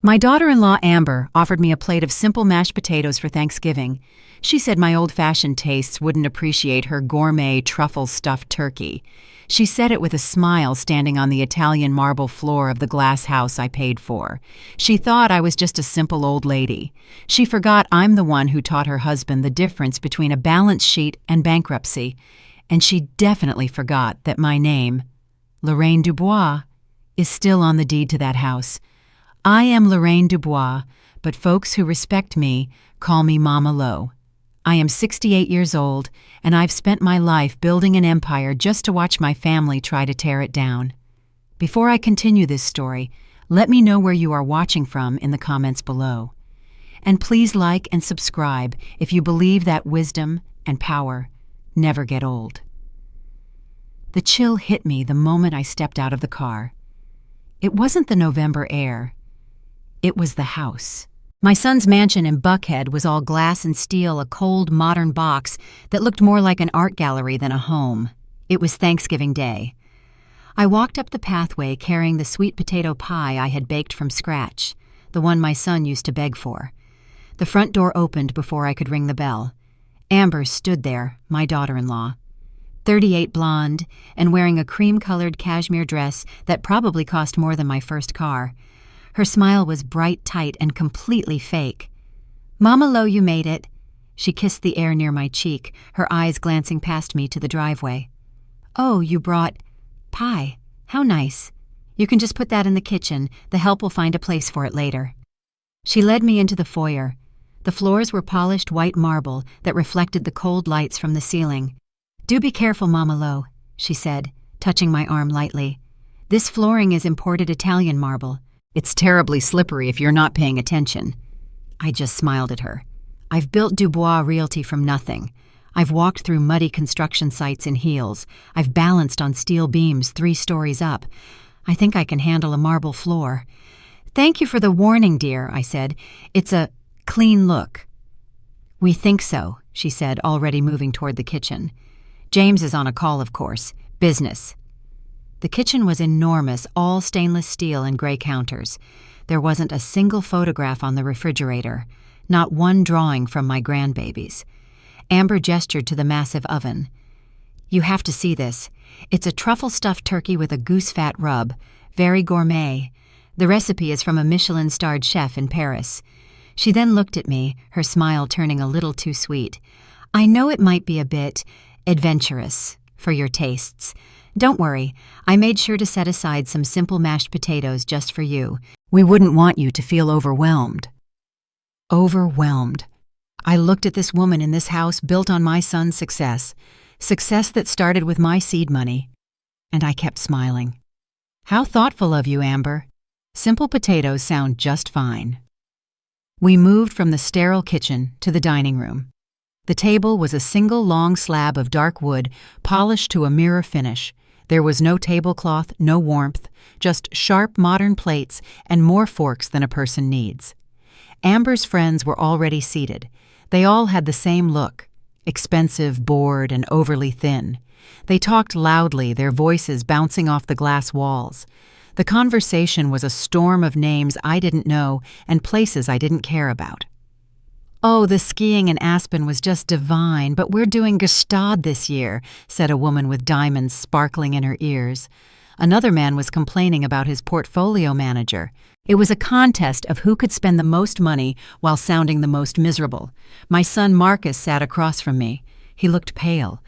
My daughter-in-law Amber offered me a plate of simple mashed potatoes for Thanksgiving. She said my old-fashioned tastes wouldn't appreciate her gourmet truffle-stuffed turkey. She said it with a smile standing on the Italian marble floor of the glass house I paid for. She thought I was just a simple old lady. She forgot I'm the one who taught her husband the difference between a balance sheet and bankruptcy. And she definitely forgot that my name, Lorraine Dubois, is still on the deed to that house. I am Lorraine Dubois, but folks who respect me call me Mama Lo. I am 68 years old, and I've spent my life building an empire just to watch my family try to tear it down. Before I continue this story, let me know where you are watching from in the comments below. And please like and subscribe if you believe that wisdom and power never get old. The chill hit me the moment I stepped out of the car. It wasn't the November air. It was the house. My son's mansion in Buckhead was all glass and steel, a cold, modern box that looked more like an art gallery than a home. It was Thanksgiving Day. I walked up the pathway carrying the sweet potato pie I had baked from scratch, the one my son used to beg for. The front door opened before I could ring the bell. Amber stood there, my daughter-in-law. 38 blonde, and wearing a cream-colored cashmere dress that probably cost more than my first car. Her smile was bright, tight, and completely fake. "Mama Lo, you made it." She kissed the air near my cheek, her eyes glancing past me to the driveway. "Oh, you brought pie. How nice. You can just put that in the kitchen. The help will find a place for it later." She led me into the foyer. The floors were polished white marble that reflected the cold lights from the ceiling. "Do be careful, Mama Lo," she said, touching my arm lightly. "This flooring is imported Italian marble. It's terribly slippery if you're not paying attention." I just smiled at her. I've built Dubois Realty from nothing. I've walked through muddy construction sites in heels. I've balanced on steel beams 3 stories up. I think I can handle a marble floor. "Thank you for the warning, dear," I said. "It's a clean look." "We think so," she said, already moving toward the kitchen. "James is on a call, of course. Business." The kitchen was enormous, all stainless steel and gray counters. There wasn't a single photograph on the refrigerator, not one drawing from my grandbabies. Amber gestured to the massive oven. "You have to see this. It's a truffle-stuffed turkey with a goose fat rub, very gourmet. The recipe is from a Michelin-starred chef in Paris." She then looked at me, her smile turning a little too sweet. "I know it might be a bit adventurous for your tastes. Don't worry, I made sure to set aside some simple mashed potatoes just for you. We wouldn't want you to feel overwhelmed." Overwhelmed. I looked at this woman in this house built on my son's success that started with my seed money, and I kept smiling. "How thoughtful of you, Amber. Simple potatoes sound just fine." We moved from the sterile kitchen to the dining room. The table was a single long slab of dark wood, polished to a mirror finish. There was no tablecloth, no warmth, just sharp modern plates and more forks than a person needs. Amber's friends were already seated. They all had the same look, expensive, bored, and overly thin. They talked loudly, their voices bouncing off the glass walls. The conversation was a storm of names I didn't know and places I didn't care about. "Oh, the skiing in Aspen was just divine, but we're doing Gestad this year," said a woman with diamonds sparkling in her ears. Another man was complaining about his portfolio manager. It was a contest of who could spend the most money while sounding the most miserable. My son Marcus sat across from me. He looked pale.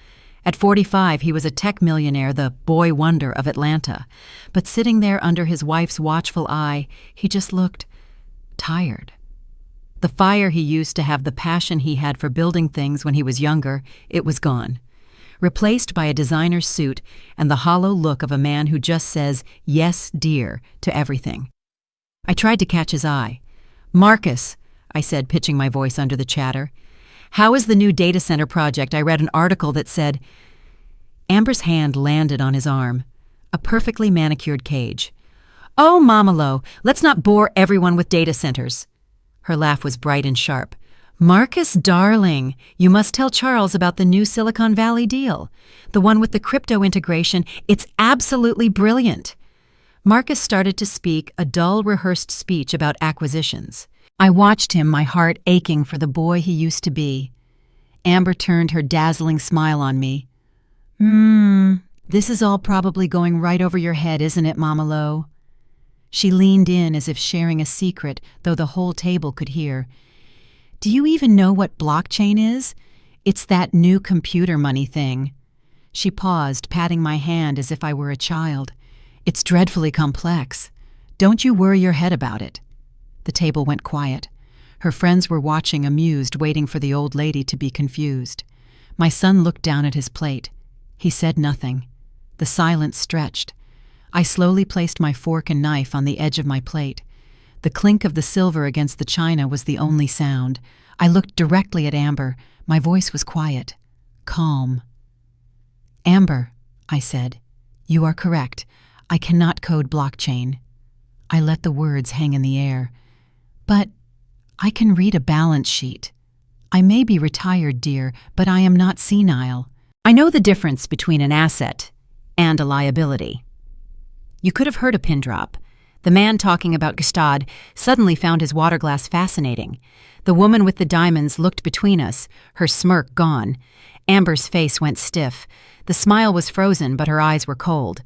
At 45, he was a tech millionaire, the boy wonder of Atlanta. But sitting there under his wife's watchful eye, he just looked tired. The fire he used to have, the passion he had for building things when he was younger, it was gone. Replaced by a designer suit and the hollow look of a man who just says, "Yes, dear," to everything. I tried to catch his eye. "Marcus," I said, pitching my voice under the chatter, "how is the new data center project? I read an article that said—" Amber's hand landed on his arm, a perfectly manicured cage. "Oh, Mama Lo, let's not bore everyone with data centers." Her laugh was bright and sharp. "Marcus, darling, you must tell Charles about the new Silicon Valley deal. The one with the crypto integration. It's absolutely brilliant." Marcus started to speak a dull, rehearsed speech about acquisitions. I watched him, my heart aching for the boy he used to be. Amber turned her dazzling smile on me. This is all probably going right over your head, isn't it, Mama Lo? She leaned in as if sharing a secret, though the whole table could hear. Do you even know what blockchain is? It's that new computer money thing. She paused, patting my hand as if I were a child. It's dreadfully complex. Don't you worry your head about it. The table went quiet. Her friends were watching, amused, waiting for the old lady to be confused. My son looked down at his plate. He said nothing. The silence stretched. I slowly placed my fork and knife on the edge of my plate. The clink of the silver against the china was the only sound. I looked directly at Amber. My voice was quiet, calm. Amber, I said, you are correct. I cannot code blockchain. I let the words hang in the air. But I can read a balance sheet. I may be retired, dear, but I am not senile. I know the difference between an asset and a liability. You could have heard a pin drop. The man talking about Gstaad suddenly found his water glass fascinating. The woman with the diamonds looked between us, her smirk gone. Amber's face went stiff. The smile was frozen, but her eyes were cold.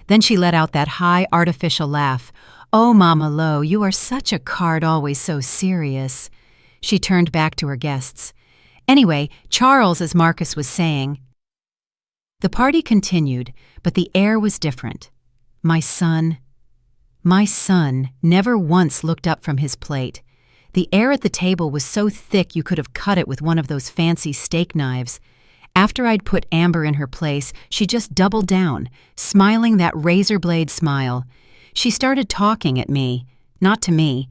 Then she let out that high, artificial laugh. Oh, Mama Lo, you are such a card, always so serious. She turned back to her guests. Anyway, Charles, as Marcus was saying. The party continued, but the air was different. My son never once looked up from his plate. The air at the table was so thick you could have cut it with one of those fancy steak knives. After I'd put Amber in her place, she just doubled down, smiling that razor blade smile. She started talking at me, not to me,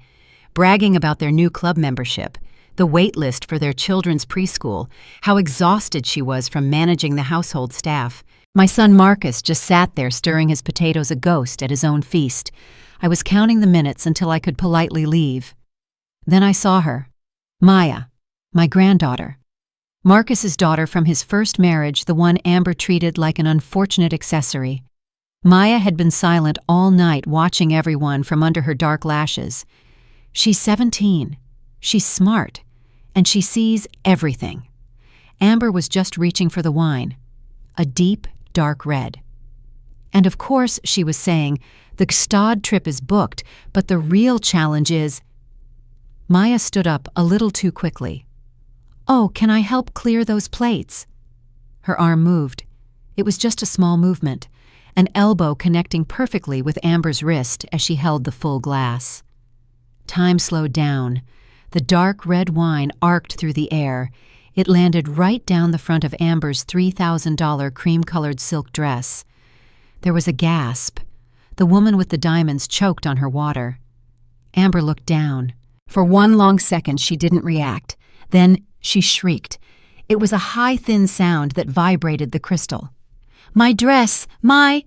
bragging about their new club membership, the wait list for their children's preschool, how exhausted she was from managing the household staff. My son Marcus just sat there stirring his potatoes a ghost at his own feast. I was counting the minutes until I could politely leave. Then I saw her. Maya, my granddaughter. Marcus's daughter from his first marriage, the one Amber treated like an unfortunate accessory. Maya had been silent all night, watching everyone from under her dark lashes. She's 17. She's smart. And she sees everything. Amber was just reaching for the wine. A deep, dark red. And of course, she was saying, the Gstaad trip is booked, but the real challenge is... Maya stood up a little too quickly. Oh, can I help clear those plates? Her arm moved. It was just a small movement, an elbow connecting perfectly with Amber's wrist as she held the full glass. Time slowed down. The dark red wine arced through the air. It landed right down the front of Amber's $3,000 cream-colored silk dress. There was a gasp. The woman with the diamonds choked on her water. Amber looked down. For one long second, she didn't react. Then she shrieked. It was a high, thin sound that vibrated the crystal. My dress! My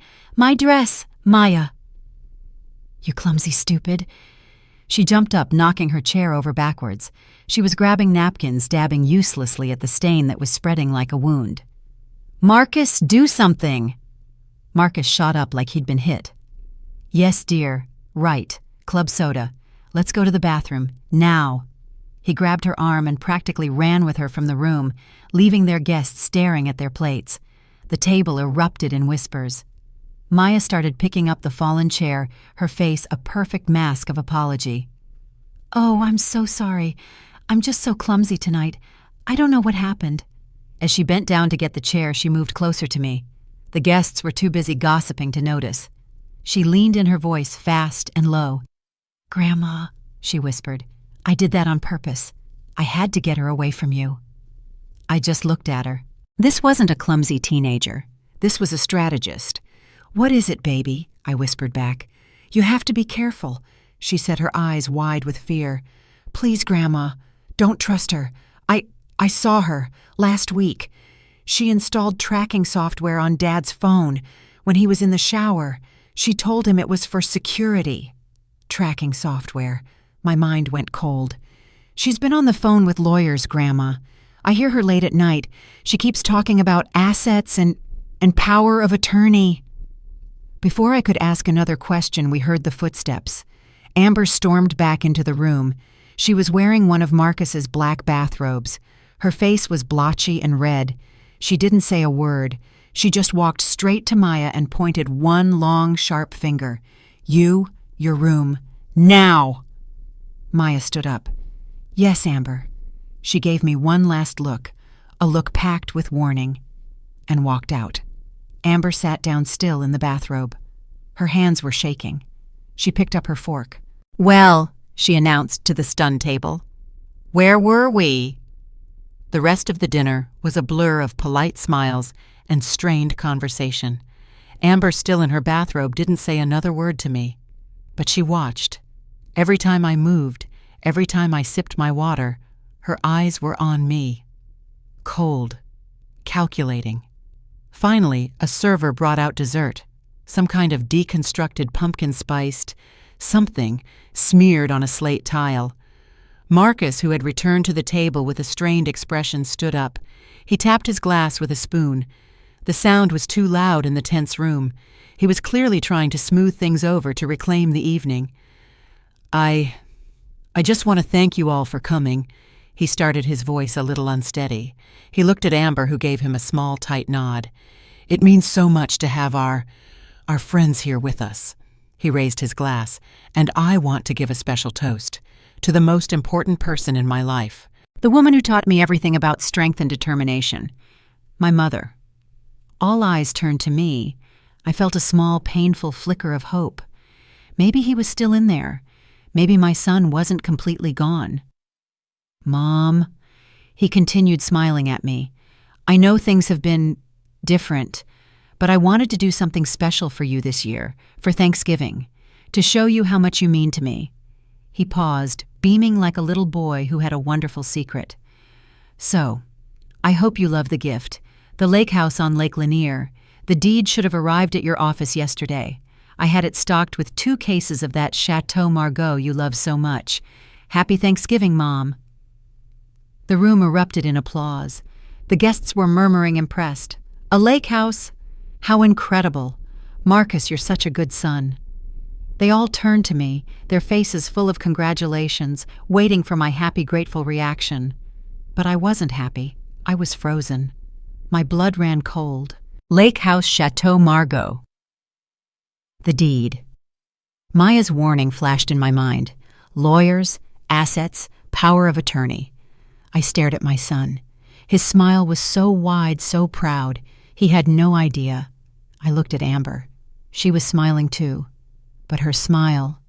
dress! Maya! You clumsy stupid. She jumped up, knocking her chair over backwards. She was grabbing napkins, dabbing uselessly at the stain that was spreading like a wound. Marcus, do something! Marcus shot up like he'd been hit. Yes, dear. Right. Club soda. Let's go to the bathroom. Now. He grabbed her arm and practically ran with her from the room, leaving their guests staring at their plates. The table erupted in whispers. Maya started picking up the fallen chair, her face a perfect mask of apology. Oh, I'm so sorry. I'm just so clumsy tonight. I don't know what happened. As she bent down to get the chair, she moved closer to me. The guests were too busy gossiping to notice. She leaned in, her voice fast and low. Grandma, she whispered, I did that on purpose. I had to get her away from you. I just looked at her. This wasn't a clumsy teenager. This was a strategist. What is it, baby? I whispered back. You have to be careful, she said, her eyes wide with fear. Please, Grandma, don't trust her. I saw her last week. She installed tracking software on Dad's phone when he was in the shower. She told him it was for security. Tracking software. My mind went cold. She's been on the phone with lawyers, Grandma. I hear her late at night. She keeps talking about assets and power of attorney. Before I could ask another question, we heard the footsteps. Amber stormed back into the room. She was wearing one of Marcus's black bathrobes. Her face was blotchy and red. She didn't say a word. She just walked straight to Maya and pointed one long, sharp finger. "You, your room. Now!" Maya stood up. "Yes, Amber." She gave me one last look, a look packed with warning, and walked out. Amber sat down still in the bathrobe. Her hands were shaking. She picked up her fork. "Well," she announced to the stunned table, "where were we?" The rest of the dinner was a blur of polite smiles and strained conversation. Amber, still in her bathrobe, didn't say another word to me. But she watched. Every time I moved, every time I sipped my water, her eyes were on me. Cold, calculating. Finally, a server brought out dessert, some kind of deconstructed pumpkin-spiced something smeared on a slate tile. Marcus, who had returned to the table with a strained expression, stood up. He tapped his glass with a spoon. The sound was too loud in the tense room. He was clearly trying to smooth things over to reclaim the evening. I just want to thank you all for coming." He started, his voice a little unsteady. He looked at Amber, who gave him a small, tight nod. "It means so much to have our friends here with us." He raised his glass. "And I want to give a special toast to the most important person in my life. The woman who taught me everything about strength and determination. My mother." All eyes turned to me. I felt a small, painful flicker of hope. Maybe he was still in there. Maybe my son wasn't completely gone. "Mom," he continued, smiling at me, "I know things have been different, but I wanted to do something special for you this year, for Thanksgiving, to show you how much you mean to me." He paused, beaming like a little boy who had a wonderful secret. "So, I hope you love the gift. The lake house on Lake Lanier. The deed should have arrived at your office yesterday. I had it stocked with 2 cases of that Chateau Margaux you love so much. Happy Thanksgiving, Mom." The room erupted in applause. The guests were murmuring, impressed. "A lake house? How incredible. Marcus, you're such a good son." They all turned to me, their faces full of congratulations, waiting for my happy, grateful reaction. But I wasn't happy. I was frozen. My blood ran cold. Lake House Chateau Margaux. The deed. Maya's warning flashed in my mind. Lawyers, assets, power of attorney. I stared at my son. His smile was so wide, so proud. He had no idea. I looked at Amber. She was smiling too. But her smile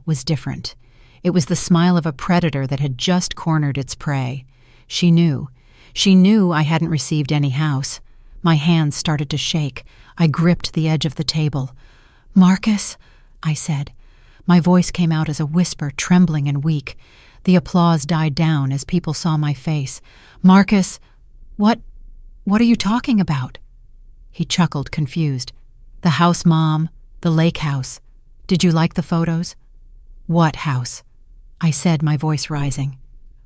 was different. It was the smile of a predator that had just cornered its prey. She knew I hadn't received any house. My hands started to shake. I gripped the edge of the table. "Marcus," I said. My voice came out as a whisper, trembling and weak. The applause died down as people saw my face. "Marcus, what are you talking about?" He chuckled, confused. "The house, Mom. The lake house. Did you like the photos?" "What house?" I said, my voice rising.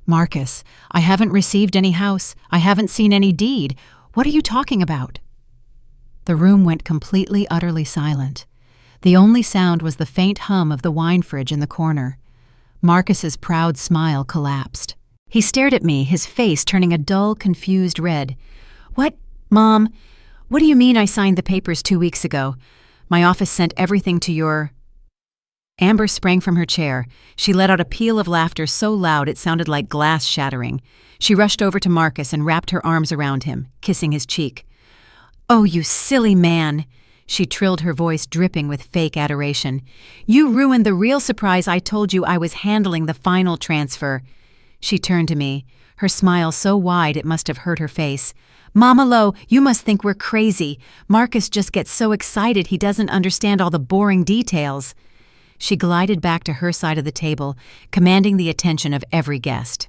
"Marcus, I haven't received any house. I haven't seen any deed. What are you talking about?" The room went completely, utterly silent. The only sound was the faint hum of the wine fridge in the corner. Marcus's proud smile collapsed. He stared at me, his face turning a dull, confused red. "What, Mom? What do you mean I signed the papers 2 weeks ago? My office sent everything to your—" Amber sprang from her chair. She let out a peal of laughter so loud it sounded like glass shattering. She rushed over to Marcus and wrapped her arms around him, kissing his cheek. "Oh, you silly man," she trilled, her voice dripping with fake adoration. "You ruined the real surprise I told you I was handling the final transfer." She turned to me, her smile so wide it must have hurt her face. "Mama Lo, you must think we're crazy. Marcus just gets so excited he doesn't understand all the boring details." She glided back to her side of the table, commanding the attention of every guest.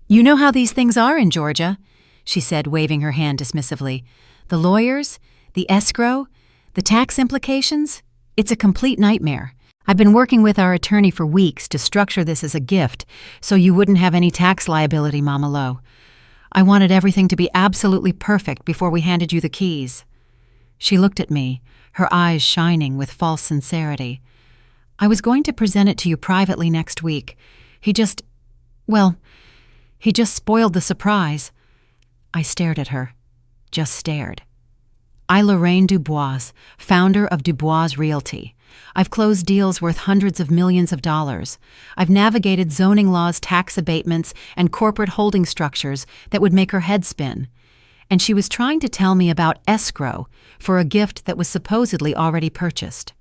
"You know how these things are in Georgia," she said, waving her hand dismissively. "The lawyers, the escrow, the tax implications, it's a complete nightmare. I've been working with our attorney for weeks to structure this as a gift so you wouldn't have any tax liability, Mama Lo. I wanted everything to be absolutely perfect before we handed you the keys." She looked at me, her eyes shining with false sincerity. I was going to present it to you privately next week. He just spoiled the surprise. I stared at her. Just stared. Lorraine Dubois, founder of Dubois Realty. I've closed deals worth hundreds of millions of dollars. I've navigated zoning laws, tax abatements, and corporate holding structures that would make her head spin. And she was trying to tell me about escrow for a gift that was supposedly already purchased.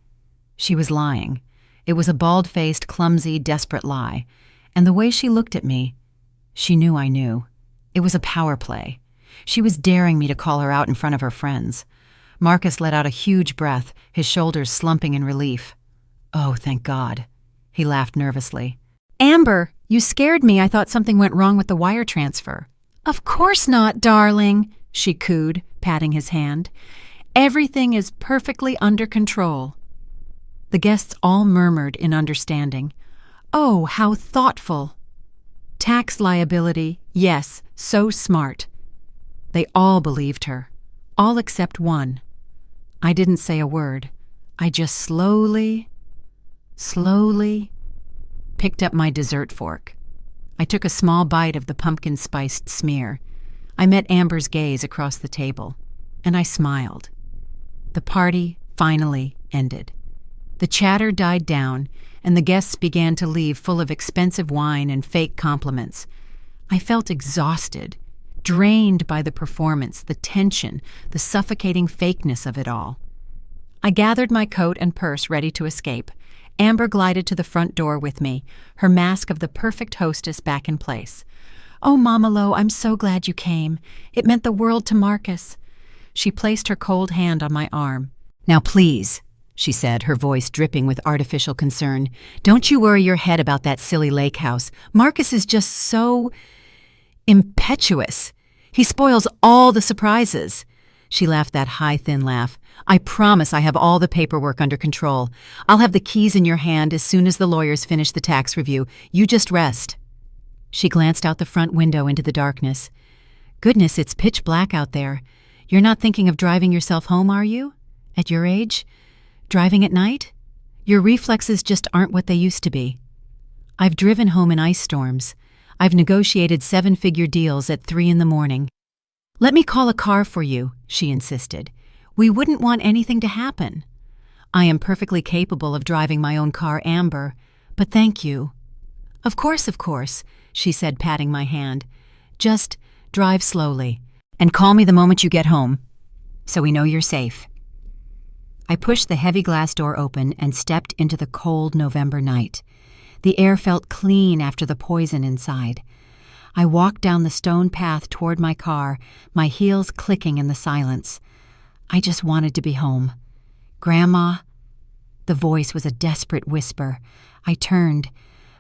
She was lying. It was a bald-faced, clumsy, desperate lie. And the way she looked at me, she knew I knew. It was a power play. She was daring me to call her out in front of her friends. Marcus let out a huge breath, his shoulders slumping in relief. Oh, thank God. He laughed nervously. Amber, you scared me. I thought something went wrong with the wire transfer. Of course not, darling, she cooed, patting his hand. Everything is perfectly under control. The guests all murmured in understanding. Oh, how thoughtful. Tax liability, yes, so smart. They all believed her, all except one. I didn't say a word. I just slowly picked up my dessert fork. I took a small bite of the pumpkin-spiced smear. I met Amber's gaze across the table, and I smiled. The party finally ended. The chatter died down, and the guests began to leave full of expensive wine and fake compliments. I felt exhausted, drained by the performance, the tension, the suffocating fakeness of it all. I gathered my coat and purse ready to escape. Amber glided to the front door with me, her mask of the perfect hostess back in place. Oh, Mama Lo, I'm so glad you came. It meant the world to Marcus. She placed her cold hand on my arm. Now please, she said, her voice dripping with artificial concern, don't you worry your head about that silly lake house. Marcus is just so impetuous. He spoils all the surprises. She laughed that high, thin laugh. I promise I have all the paperwork under control. I'll have the keys in your hand as soon as the lawyers finish the tax review. You just rest. She glanced out the front window into the darkness. Goodness, it's pitch black out there. You're not thinking of driving yourself home, are you? At your age? Driving at night? Your reflexes just aren't what they used to be. I've driven home in ice storms. I've negotiated 7-figure deals at 3 a.m. Let me call a car for you, she insisted. We wouldn't want anything to happen. I am perfectly capable of driving my own car, Amber, but thank you. Of course, she said, patting my hand. Just drive slowly, and call me the moment you get home, so we know you're safe. I pushed the heavy glass door open and stepped into the cold November night. The air felt clean after the poison inside. I walked down the stone path toward my car, my heels clicking in the silence. I just wanted to be home. Grandma? The voice was a desperate whisper. I turned.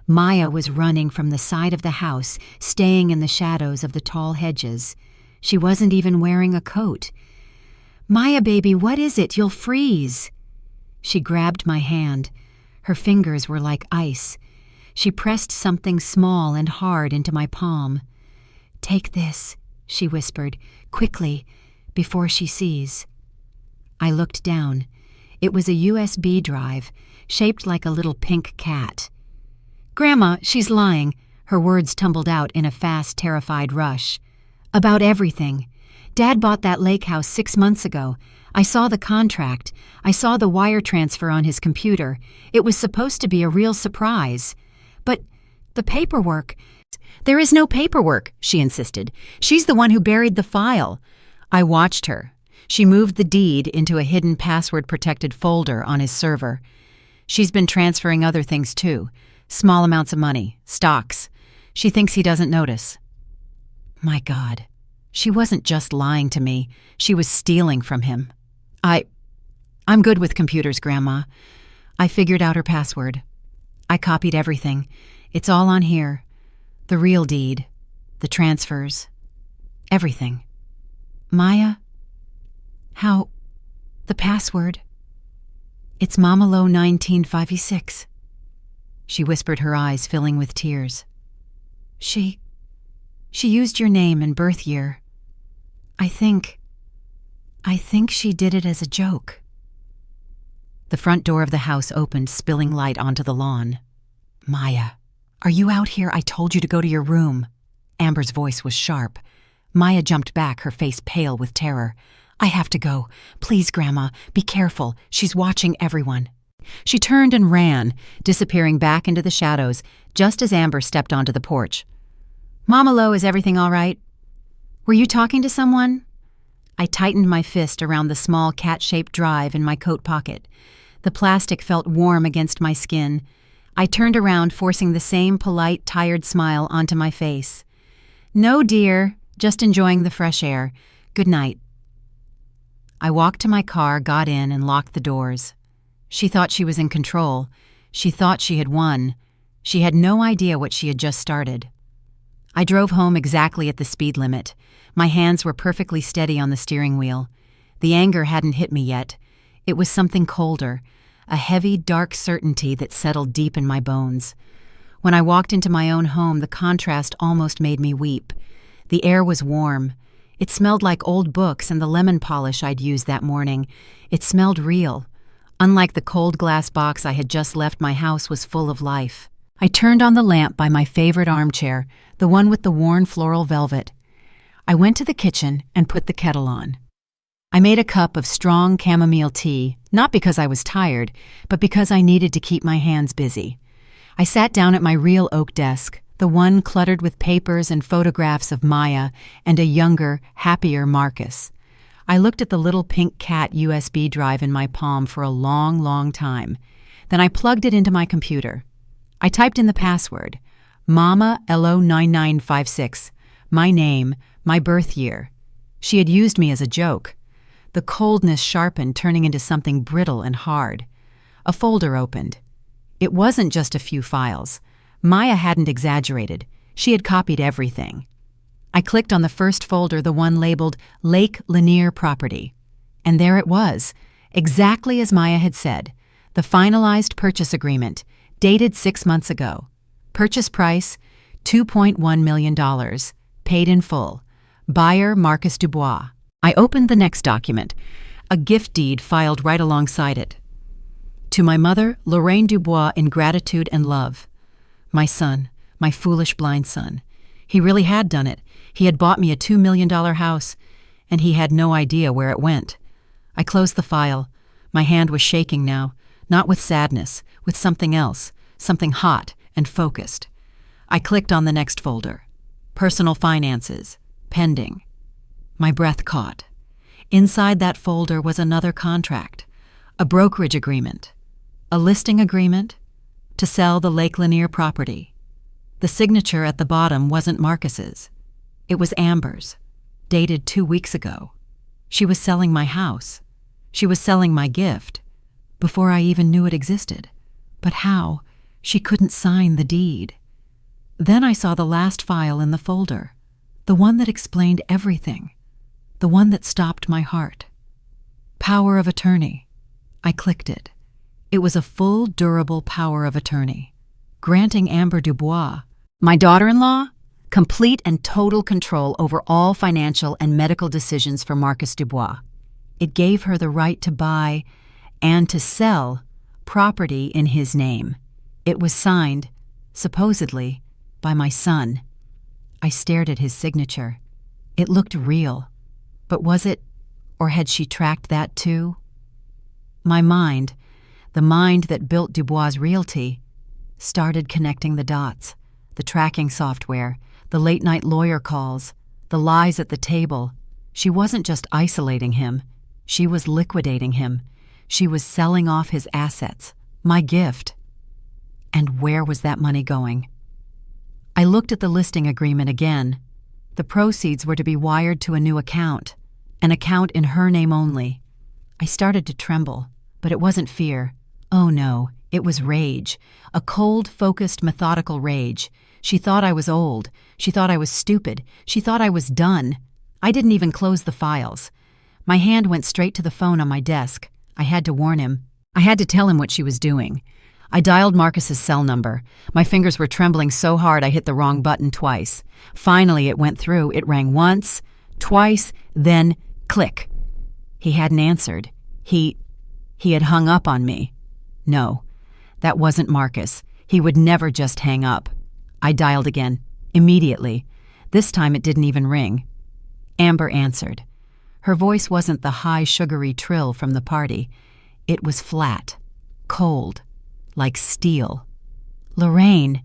Maya was running from the side of the house, staying in the shadows of the tall hedges. She wasn't even wearing a coat. Maya, baby, what is it? You'll freeze. She grabbed my hand. Her fingers were like ice. She pressed something small and hard into my palm. Take this, she whispered, quickly, before she sees. I looked down. It was a USB drive, shaped like a little pink cat. Grandma, she's lying. Her words tumbled out in a fast, terrified rush. About everything. Dad bought that lake house 6 months ago. I saw the contract. I saw the wire transfer on his computer. It was supposed to be a real surprise. But the paperwork... There is no paperwork, she insisted. She's the one who buried the file. I watched her. She moved the deed into a hidden password-protected folder on his server. She's been transferring other things too. Small amounts of money, stocks. She thinks he doesn't notice. My God, she wasn't just lying to me. She was stealing from him. I'm good with computers, Grandma. I figured out her password. I copied everything. It's all on here. The real deed, the transfers, everything. Maya? How? The password? It's Mama Lo 1956. She whispered, her eyes filling with tears. She used your name and birth year. I think I think she did it as a joke. The front door of the house opened, spilling light onto the lawn. Maya, are you out here? I told you to go to your room. Amber's voice was sharp. Maya jumped back, her face pale with terror. I have to go. Please, Grandma, be careful. She's watching everyone. She turned and ran, disappearing back into the shadows just as Amber stepped onto the porch. Mama Lo, is everything all right? Were you talking to someone? I tightened my fist around the small cat-shaped drive in my coat pocket. The plastic felt warm against my skin. I turned around, forcing the same polite, tired smile onto my face. No, dear, just enjoying the fresh air. Good night. I walked to my car, got in, and locked the doors. She thought she was in control. She thought she had won. She had no idea what she had just started. I drove home exactly at the speed limit. My hands were perfectly steady on the steering wheel. The anger hadn't hit me yet. It was something colder, a heavy, dark certainty that settled deep in my bones. When I walked into my own home, the contrast almost made me weep. The air was warm. It smelled like old books and the lemon polish I'd used that morning. It smelled real. Unlike the cold glass box I had just left, my house was full of life. I turned on the lamp by my favorite armchair, the one with the worn floral velvet. I went to the kitchen and put the kettle on. I made a cup of strong chamomile tea, not because I was tired, but because I needed to keep my hands busy. I sat down at my real oak desk, the one cluttered with papers and photographs of Maya and a younger, happier Marcus. I looked at the little pink cat USB drive in my palm for a long, long time. Then I plugged it into my computer. I typed in the password, Mama LO9956, my name, my birth year. She had used me as a joke. The coldness sharpened, turning into something brittle and hard. A folder opened. It wasn't just a few files. Maya hadn't exaggerated. She had copied everything. I clicked on the first folder, the one labeled Lake Lanier Property. And there it was, exactly as Maya had said. The finalized purchase agreement, dated 6 months ago. Purchase price, $2.1 million. Paid in full. Buyer, Marcus Dubois. I opened the next document, a gift deed filed right alongside it. To my mother, Lorraine Dubois, in gratitude and love. My son, my foolish blind son. He really had done it. He had bought me a $2 million house, and he had no idea where it went. I closed the file. My hand was shaking now, not with sadness, with something else, something hot and focused. I clicked on the next folder. Personal finances, pending. My breath caught. Inside that folder was another contract, a brokerage agreement, a listing agreement to sell the Lake Lanier property. The signature at the bottom wasn't Marcus's. It was Amber's, dated 2 weeks ago. She was selling my house. She was selling my gift, before I even knew it existed. But how? She couldn't sign the deed. Then I saw the last file in the folder, the one that explained everything, the one that stopped my heart. Power of attorney. I clicked it. It was a full, durable power of attorney, granting Amber Dubois, my daughter-in-law, complete and total control over all financial and medical decisions for Marcus Dubois. It gave her the right to buy and to sell property in his name. It was signed, supposedly, by my son. I stared at his signature. It looked real. But was it, or had she tracked that too? My mind, the mind that built Dubois' Realty, started connecting the dots. The tracking software, the late-night lawyer calls, the lies at the table. She wasn't just isolating him. She was liquidating him. She was selling off his assets, my gift. And where was that money going? I looked at the listing agreement again. The proceeds were to be wired to a new account, an account in her name only. I started to tremble, but it wasn't fear. Oh no, it was rage, a cold, focused, methodical rage. She thought I was old. She thought I was stupid. She thought I was done. I didn't even close the files. My hand went straight to the phone on my desk. I had to warn him. I had to tell him what she was doing. I dialed Marcus's cell number. My fingers were trembling so hard I hit the wrong button twice. Finally, it went through. It rang once, twice, then click. He hadn't answered. He had hung up on me. No, that wasn't Marcus. He would never just hang up. I dialed again, immediately. This time it didn't even ring. Amber answered. Her voice wasn't the high, sugary trill from the party. It was flat, cold, like steel. Lorraine,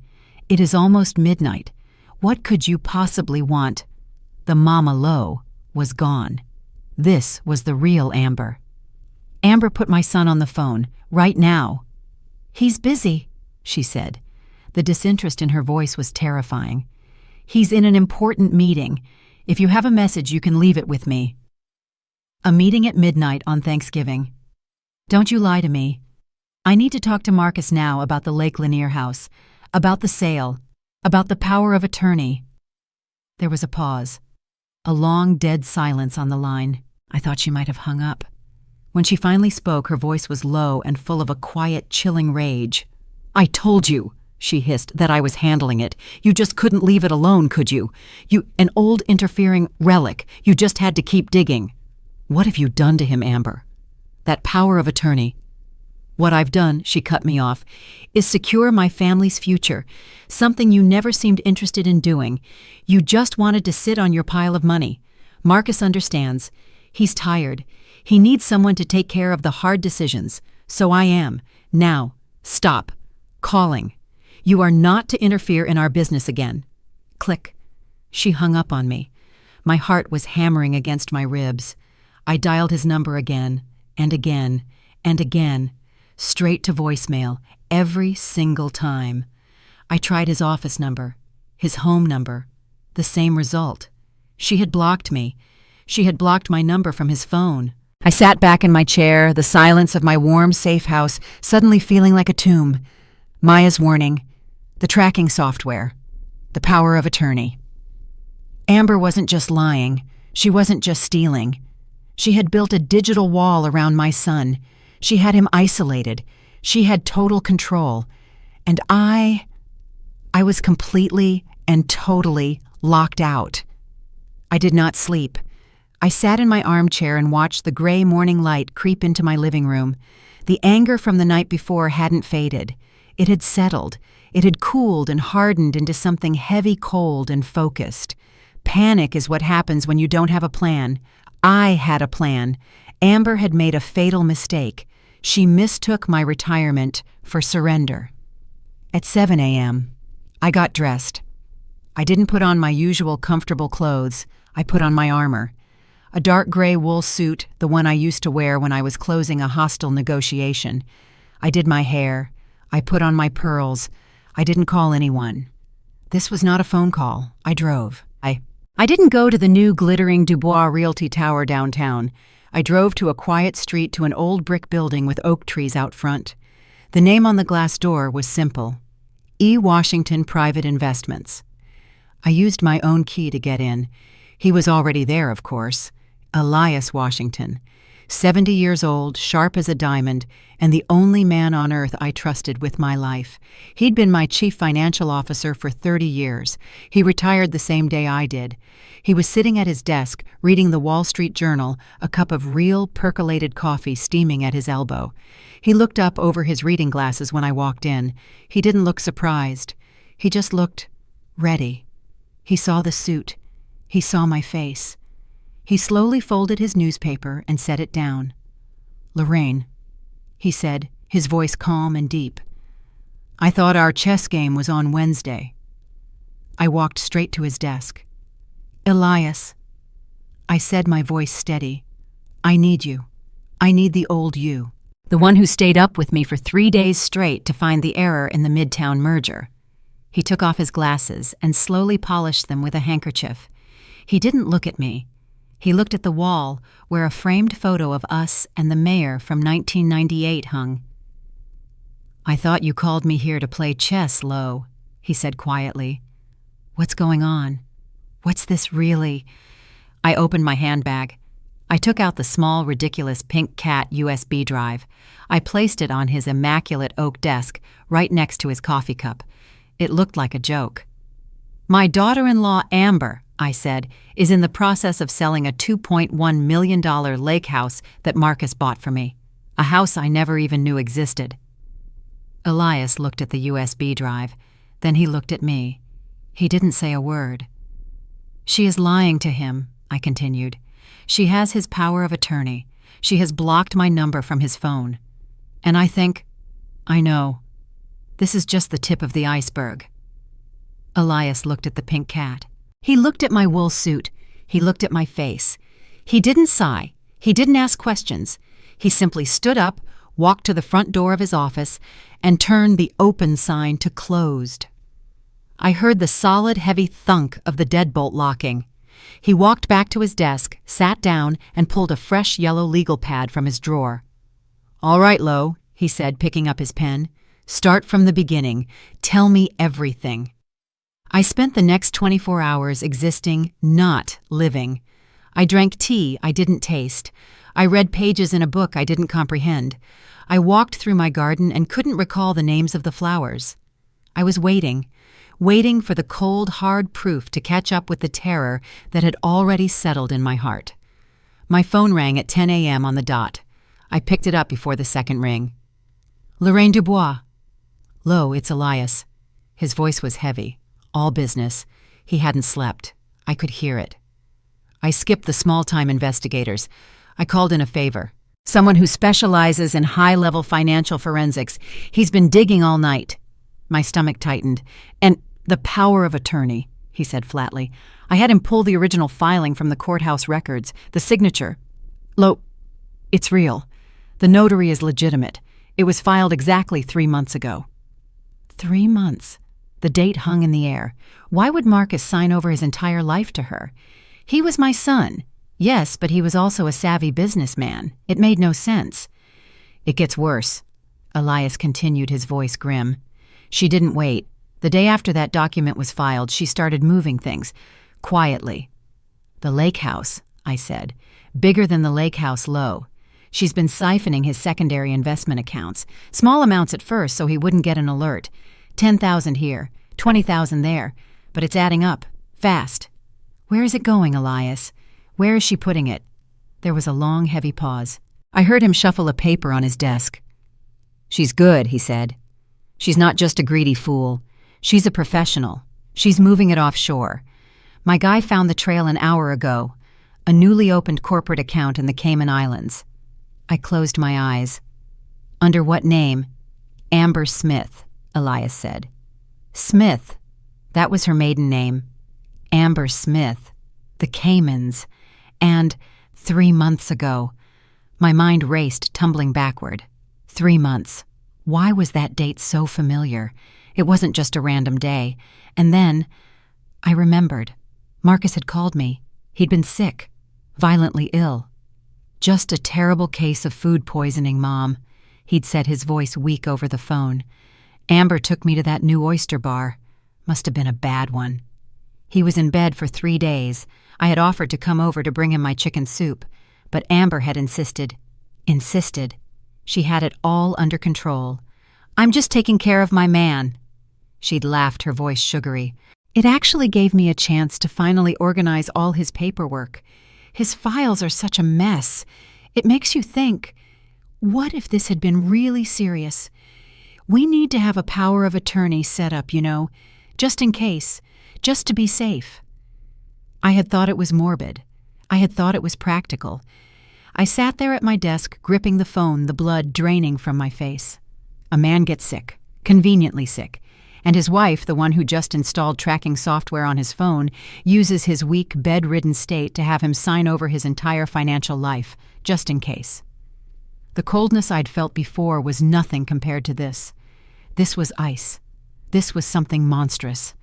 it is almost midnight. What could you possibly want? The Mama Low was gone. This was the real Amber. Amber put my son on the phone, right now. He's busy, she said. The disinterest in her voice was terrifying. He's in an important meeting. If you have a message, you can leave it with me. A meeting at midnight on Thanksgiving. Don't you lie to me. I need to talk to Marcus now about the Lake Lanier house, about the sale, about the power of attorney. There was a pause. A long, dead silence on the line. I thought she might have hung up. When she finally spoke, her voice was low and full of a quiet, chilling rage. I told you, she hissed, that I was handling it. You just couldn't leave it alone, could you? You, an old interfering relic. You just had to keep digging. What have you done to him, Amber? That power of attorney. What I've done, she cut me off, is secure my family's future, something you never seemed interested in doing. You just wanted to sit on your pile of money. Marcus understands. He's tired. He needs someone to take care of the hard decisions. So I am. Now, stop. Calling. You are not to interfere in our business again. Click. She hung up on me. My heart was hammering against my ribs. I dialed his number again, and again, and again, straight to voicemail, every single time. I tried his office number, his home number. The same result. She had blocked me. She had blocked my number from his phone. I sat back in my chair, the silence of my warm, safe house suddenly feeling like a tomb. Maya's warning. The tracking software. The power of attorney. Amber wasn't just lying. She wasn't just stealing. She had built a digital wall around my son. She had him isolated. She had total control. And I was completely and totally locked out. I did not sleep. I sat in my armchair and watched the gray morning light creep into my living room. The anger from the night before hadn't faded. It had settled. It had cooled and hardened into something heavy, cold, and focused. Panic is what happens when you don't have a plan. I had a plan. Amber had made a fatal mistake. She mistook my retirement for surrender. At 7 a.m., I got dressed. I didn't put on my usual comfortable clothes. I put on my armor. A dark gray wool suit, the one I used to wear when I was closing a hostile negotiation. I did my hair. I put on my pearls. I didn't call anyone. This was not a phone call. I drove. I didn't go to the new glittering Dubois Realty Tower downtown. I drove to a quiet street to an old brick building with oak trees out front. The name on the glass door was simple. E. Washington Private Investments. I used my own key to get in. He was already there, of course. Elias Washington, 70 years old, sharp as a diamond, and the only man on earth I trusted with my life. He'd been my chief financial officer for 30 years. He retired the same day I did. He was sitting at his desk, reading the Wall Street Journal, a cup of real, percolated coffee steaming at his elbow. He looked up over his reading glasses when I walked in. He didn't look surprised. He just looked ready. He saw the suit. He saw my face. He slowly folded his newspaper and set it down. "Lorraine," he said, his voice calm and deep. "I thought our chess game was on Wednesday." I walked straight to his desk. "Elias," I said, my voice steady, "I need you. I need the old you. The one who stayed up with me for 3 days straight to find the error in the Midtown merger." He took off his glasses and slowly polished them with a handkerchief. He didn't look at me. He looked at the wall where a framed photo of us and the mayor from 1998 hung. "I thought you called me here to play chess, Lo," he said quietly. "What's going on? What's this really?" I opened my handbag. I took out the small, ridiculous pink cat USB drive. I placed it on his immaculate oak desk right next to his coffee cup. It looked like a joke. "My daughter-in-law, Amber," I said, is in the process of selling a $2.1 million lake house that Marcus bought for me. A house I never even knew existed. Elias looked at the USB drive. Then he looked at me. He didn't say a word. She is lying to him, I continued. She has his power of attorney. She has blocked my number from his phone. And I know. This is just the tip of the iceberg. Elias looked at the pink cat. He looked at my wool suit. He looked at my face. He didn't sigh. He didn't ask questions. He simply stood up, walked to the front door of his office, and turned the open sign to closed. I heard the solid, heavy thunk of the deadbolt locking. He walked back to his desk, sat down, and pulled a fresh yellow legal pad from his drawer. "All right, Lo," he said, picking up his pen. "Start from the beginning. Tell me everything." I spent the next 24 hours existing, not living. I drank tea I didn't taste. I read pages in a book I didn't comprehend. I walked through my garden and couldn't recall the names of the flowers. I was waiting for the cold, hard proof to catch up with the terror that had already settled in my heart. My phone rang at 10 a.m. on the dot. I picked it up before the second ring. "Lorraine Dubois." "Lo, it's Elias." His voice was heavy. All business. He hadn't slept. I could hear it. I skipped the small-time investigators. I called in a favor. Someone who specializes in high-level financial forensics. He's been digging all night. My stomach tightened. "And the power of attorney," he said flatly. "I had him pull the original filing from the courthouse records, the signature. Lo, it's real. The notary is legitimate. It was filed exactly 3 months ago." 3 months. The date hung in the air. Why would Marcus sign over his entire life to her? He was my son. Yes, but he was also a savvy businessman. It made no sense. "It gets worse," Elias continued, his voice grim. "She didn't wait. The day after that document was filed, she started moving things. Quietly." "The lake house," I said. "Bigger than the lake house, Lo. She's been siphoning his secondary investment accounts. Small amounts at first so he wouldn't get an alert. 10,000 here, 20,000 there, but it's adding up, fast." "Where is it going, Elias? Where is she putting it?" There was a long, heavy pause. I heard him shuffle a paper on his desk. "She's good," he said. "She's not just a greedy fool. She's a professional. She's moving it offshore. My guy found the trail an hour ago, a newly opened corporate account in the Cayman Islands." I closed my eyes. "Under what name?" "Amber Smith," Elias said. "Smith. That was her maiden name. Amber Smith. The Caymans. And 3 months ago." My mind raced, tumbling backward. 3 months. Why was that date so familiar? It wasn't just a random day. And then I remembered. Marcus had called me. He'd been sick, violently ill. "Just a terrible case of food poisoning, Mom," he'd said, his voice weak over the phone. "Amber took me to that new oyster bar. Must have been a bad one." He was in bed for 3 days. I had offered to come over to bring him my chicken soup, but Amber had insisted. She had it all under control. "I'm just taking care of my man." She'd laughed, her voice sugary. It actually gave me a chance to finally organize all his paperwork. His files are such a mess. It makes you think, what if this had been really serious? We need to have a power of attorney set up, just in case, just to be safe. I had thought it was morbid. I had thought it was practical. I sat there at my desk, gripping the phone, the blood draining from my face. A man gets sick, conveniently sick, and his wife, the one who just installed tracking software on his phone, uses his weak, bedridden state to have him sign over his entire financial life, just in case. The coldness I'd felt before was nothing compared to this. This was ice. This was something monstrous.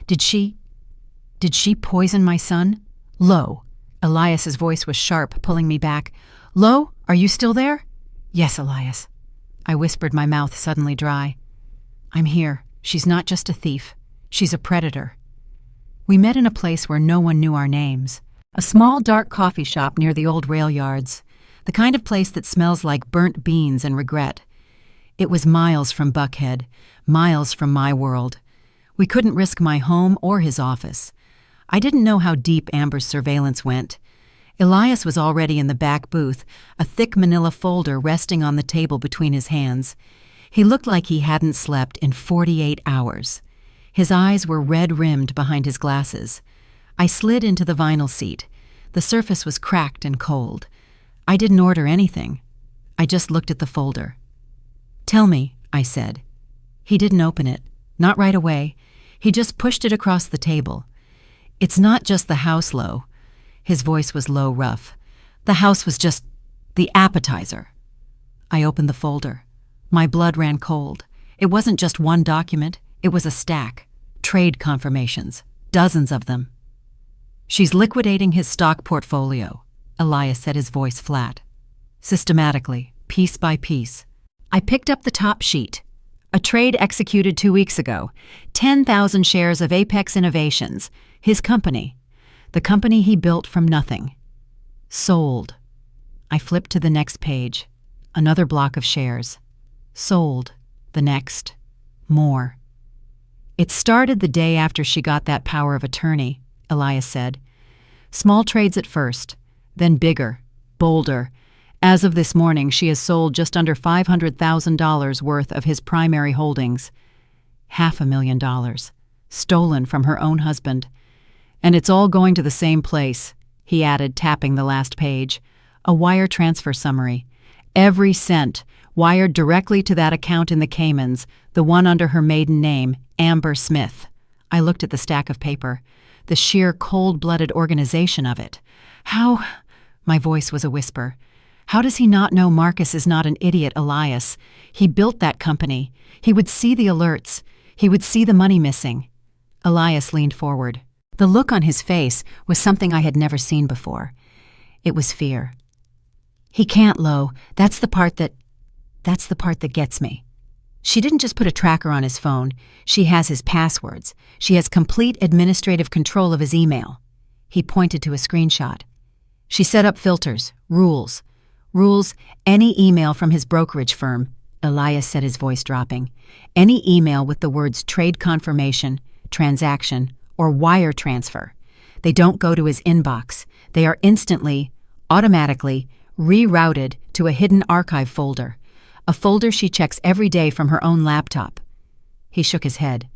Did she poison my son? "Lo." Elias's voice was sharp, pulling me back. "Lo, are you still there?" "Yes, Elias." I whispered, my mouth suddenly dry. "I'm here. She's not just a thief. She's a predator." We met in a place where no one knew our names. A small, dark coffee shop near the old rail yards. The kind of place that smells like burnt beans and regret. It was miles from Buckhead, miles from my world. We couldn't risk my home or his office. I didn't know how deep Amber's surveillance went. Elias was already in the back booth, a thick manila folder resting on the table between his hands. He looked like he hadn't slept in 48 hours. His eyes were red-rimmed behind his glasses. I slid into the vinyl seat. The surface was cracked and cold. I didn't order anything. I just looked at the folder. "Tell me," I said. He didn't open it. Not right away. He just pushed it across the table. "It's not just the house, Lo." His voice was low, rough. "The house was just the appetizer." I opened the folder. My blood ran cold. It wasn't just one document. It was a stack. Trade confirmations. Dozens of them. "She's liquidating his stock portfolio," Elias said, his voice flat. "Systematically, piece by piece." I picked up the top sheet. A trade executed 2 weeks ago. 10,000 shares of Apex Innovations, his company. The company he built from nothing. Sold. I flipped to the next page. Another block of shares. Sold. The next. More. "It started the day after she got that power of attorney," Elias said. "Small trades at first, then bigger, bolder. As of this morning, she has sold just under $500,000 worth of his primary holdings. $500,000. Stolen from her own husband. And it's all going to the same place," he added, tapping the last page. "A wire transfer summary. Every cent wired directly to that account in the Caymans, the one under her maiden name, Amber Smith." I looked at the stack of paper. The sheer cold-blooded organization of it. "How—" My voice was a whisper. "How does he not know Marcus is not an idiot, Elias? He built that company. He would see the alerts. He would see the money missing." Elias leaned forward. The look on his face was something I had never seen before. It was fear. "He can't, Lo. That's the part that gets me. She didn't just put a tracker on his phone. She has his passwords. She has complete administrative control of his email." He pointed to a screenshot. "She set up filters, rules, any email from his brokerage firm," Elias said, his voice dropping. "Any email with the words trade confirmation, transaction, or wire transfer. They don't go to his inbox. They are instantly, automatically, rerouted to a hidden archive folder. A folder she checks every day from her own laptop." He shook his head.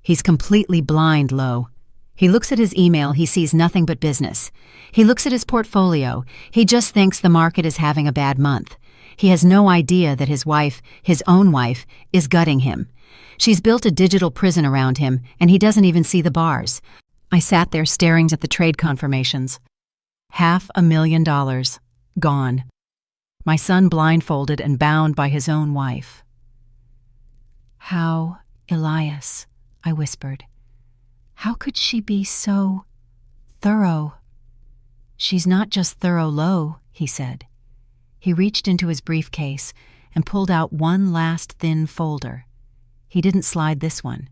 "He's completely blind, Lo. He looks at his email, he sees nothing but business. He looks at his portfolio, he just thinks the market is having a bad month. He has no idea that his wife, his own wife, is gutting him. She's built a digital prison around him, and he doesn't even see the bars." I sat there staring at the trade confirmations. $500,000. Gone. My son blindfolded and bound by his own wife. "How, Elias," I whispered. "How could she be so thorough?" "She's not just thorough, Lo," he said. He reached into his briefcase and pulled out one last thin folder. He didn't slide this one.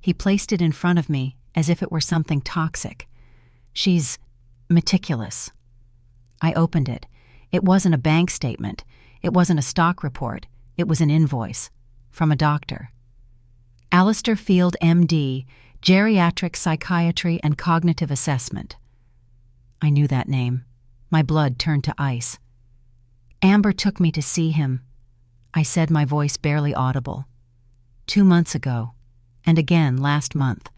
He placed it in front of me as if it were something toxic. "She's meticulous." I opened it. It wasn't a bank statement. It wasn't a stock report. It was an invoice. From a doctor. Alistair Field, M.D., Geriatric Psychiatry and Cognitive Assessment. I knew that name. My blood turned to ice. "Amber took me to see him," I said, my voice barely audible. 2 months ago, and again last month.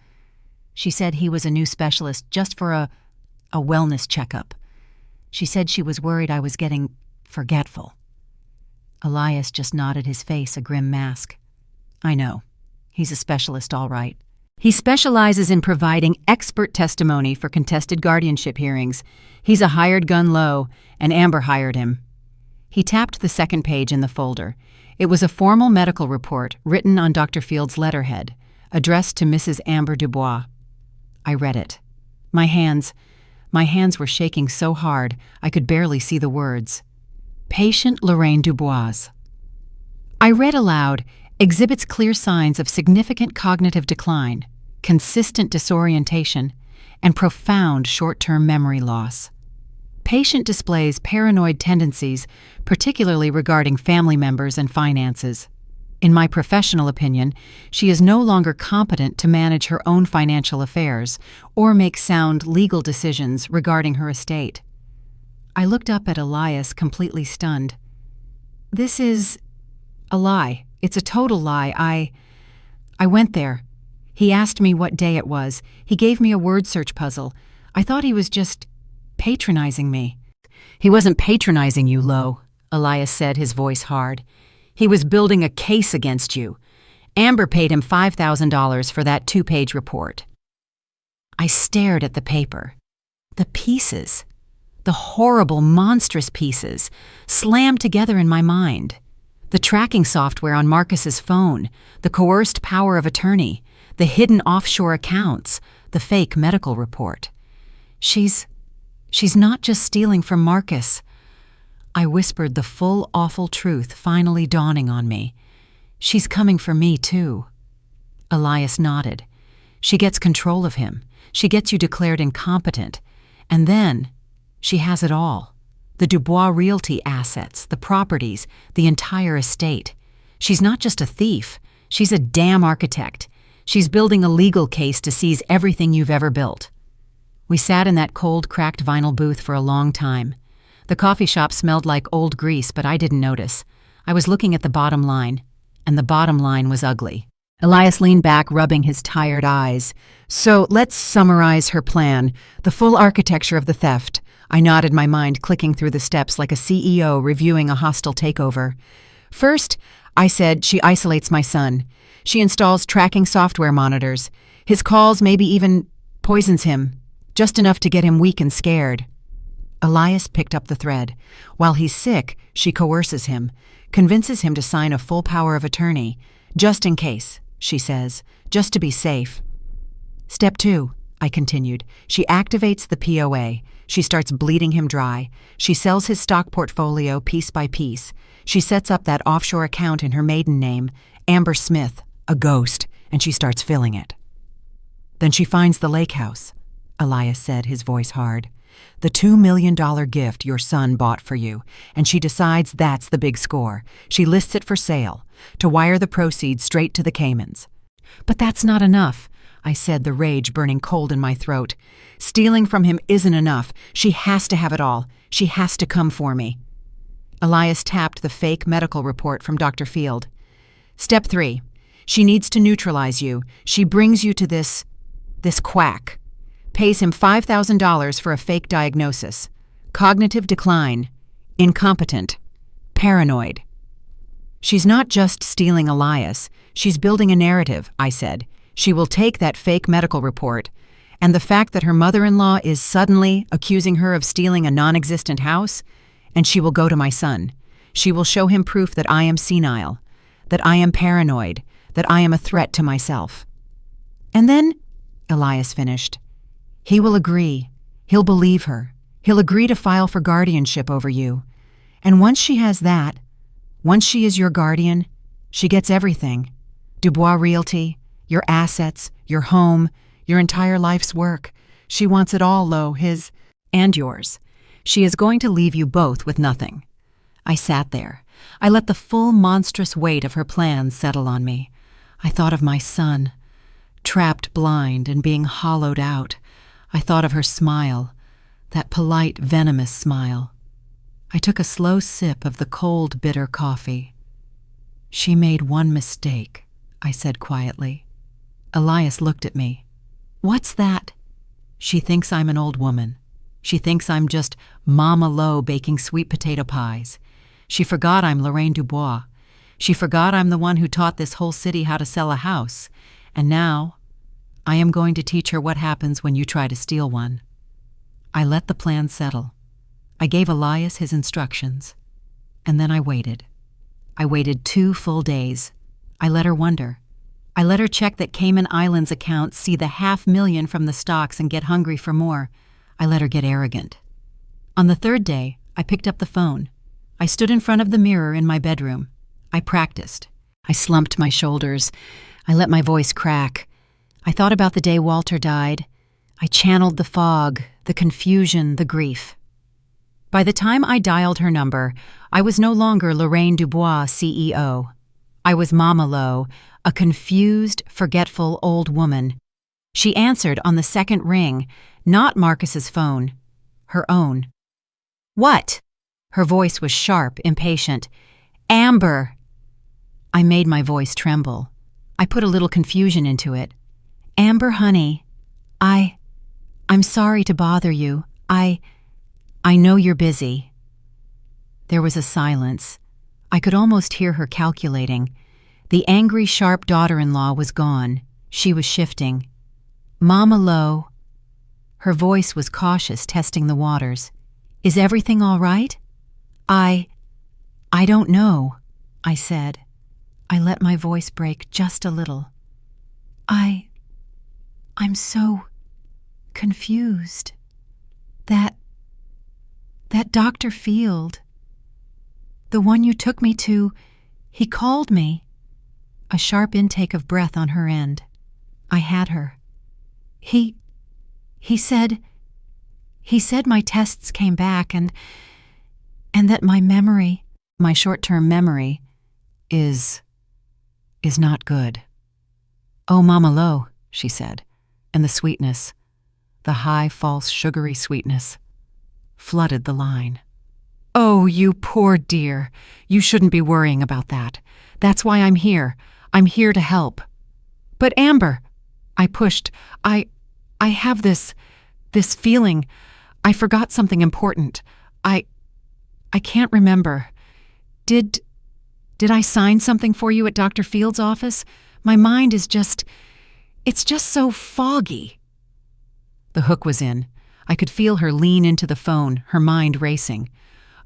She said he was a new specialist just for a wellness checkup. She said she was worried I was getting forgetful. Elias just nodded, his face a grim mask. "I know. He's a specialist, all right. He specializes in providing expert testimony for contested guardianship hearings. He's a hired gun, Lo, and Amber hired him." He tapped the second page in the folder. It was a formal medical report written on Dr. Field's letterhead, addressed to Mrs. Amber Dubois. I read it. My hands were shaking so hard I could barely see the words. Patient Lorraine Dubois. I read aloud, exhibits clear signs of significant cognitive decline, consistent disorientation, and profound short-term memory loss. Patient displays paranoid tendencies, particularly regarding family members and finances. In my professional opinion, she is no longer competent to manage her own financial affairs or make sound legal decisions regarding her estate. I looked up at Elias, completely stunned. This is a lie. It's a total lie. I went there. He asked me what day it was. He gave me a word search puzzle. I thought he was just patronizing me. He wasn't patronizing you, Lo, Elias said, his voice hard. He was building a case against you. Amber paid him $5,000 for that 2-page report. I stared at the paper. The pieces, the horrible, monstrous pieces, slammed together in my mind. The tracking software on Marcus's phone, the coerced power of attorney, the hidden offshore accounts, the fake medical report. She's not just stealing from Marcus. I whispered, the full, awful truth finally dawning on me. She's coming for me, too. Elias nodded. She gets control of him. She gets you declared incompetent. And then she has it all. The Dubois Realty assets, the properties, the entire estate. She's not just a thief. She's a damn architect. She's building a legal case to seize everything you've ever built. We sat in that cold, cracked vinyl booth for a long time. The coffee shop smelled like old grease, but I didn't notice. I was looking at the bottom line, and the bottom line was ugly. Elias leaned back, rubbing his tired eyes. So let's summarize her plan, the full architecture of the theft. I nodded, my mind clicking through the steps like a CEO reviewing a hostile takeover. First, I said, she isolates my son. She installs tracking software monitors. His calls, maybe even poisons him, just enough to get him weak and scared. Elias picked up the thread. While he's sick, she coerces him, convinces him to sign a full power of attorney. Just in case, she says, just to be safe. Step 2, I continued. She activates the POA. She starts bleeding him dry. She sells his stock portfolio piece by piece. She sets up that offshore account in her maiden name, Amber Smith, a ghost, and she starts filling it. Then she finds the lake house, Elias said, his voice hard. The $2 million gift your son bought for you, and she decides that's the big score. She lists it for sale, to wire the proceeds straight to the Caymans. But that's not enough, I said, the rage burning cold in my throat. Stealing from him isn't enough. She has to have it all. She has to come for me. Elias tapped the fake medical report from Dr. Field. Step 3. She needs to neutralize you. She brings you to this quack. Pays him $5,000 for a fake diagnosis. Cognitive decline. Incompetent. Paranoid. She's not just stealing Elias. She's building a narrative, I said. She will take that fake medical report, and the fact that her mother-in-law is suddenly accusing her of stealing a non-existent house, and she will go to my son. She will show him proof that I am senile, that I am paranoid, that I am a threat to myself. And then, Elias finished, he will agree. He'll believe her. He'll agree to file for guardianship over you. And once she has that, once she is your guardian, she gets everything. Dubois Realty, your assets, your home, your entire life's work. She wants it all, Lo, his and yours. She is going to leave you both with nothing. I sat there. I let the full monstrous weight of her plans settle on me. I thought of my son, trapped blind and being hollowed out. I thought of her smile, that polite, venomous smile. I took a slow sip of the cold, bitter coffee. She made one mistake, I said quietly. Elias looked at me. What's that? She thinks I'm an old woman. She thinks I'm just Mama Lo baking sweet potato pies. She forgot I'm Lorraine Dubois. She forgot I'm the one who taught this whole city how to sell a house. And now, I am going to teach her what happens when you try to steal one. I let the plan settle. I gave Elias his instructions. And then I waited. I waited 2 full days. I let her wonder. I let her check that Cayman Islands account, see the $500,000 from the stocks and get hungry for more. I let her get arrogant. On the 3rd day, I picked up the phone. I stood in front of the mirror in my bedroom. I practiced. I slumped my shoulders. I let my voice crack. I thought about the day Walter died. I channeled the fog, the confusion, the grief. By the time I dialed her number, I was no longer Lorraine Dubois, CEO. I was Mama Lo, a confused, forgetful old woman. She answered on the second ring, not Marcus's phone, her own. "What?" Her voice was sharp, impatient. "Amber!" I made my voice tremble. I put a little confusion into it. "Amber, honey, I'm sorry to bother you. I know you're busy." There was a silence. I could almost hear her calculating. The angry, sharp daughter-in-law was gone. She was shifting. "Mama Lo." Her voice was cautious, testing the waters. "Is everything all right?" I don't know," I said. I let my voice break just a little. I'm so confused. That Dr. Field, the one you took me to, he called me." A sharp intake of breath on her end. I had her. He said my tests came back and that my short-term memory is not good. "Oh, Mama Lo," she said, and the sweetness, the high, false, sugary sweetness, flooded the line. "Oh, you poor dear. You shouldn't be worrying about that. That's why I'm here. I'm here to help." "But Amber," I pushed, I have this feeling I forgot something important. I can't remember. Did I sign something for you at Dr. Field's office? My mind is it's just so foggy." The hook was in. I could feel her lean into the phone, her mind racing.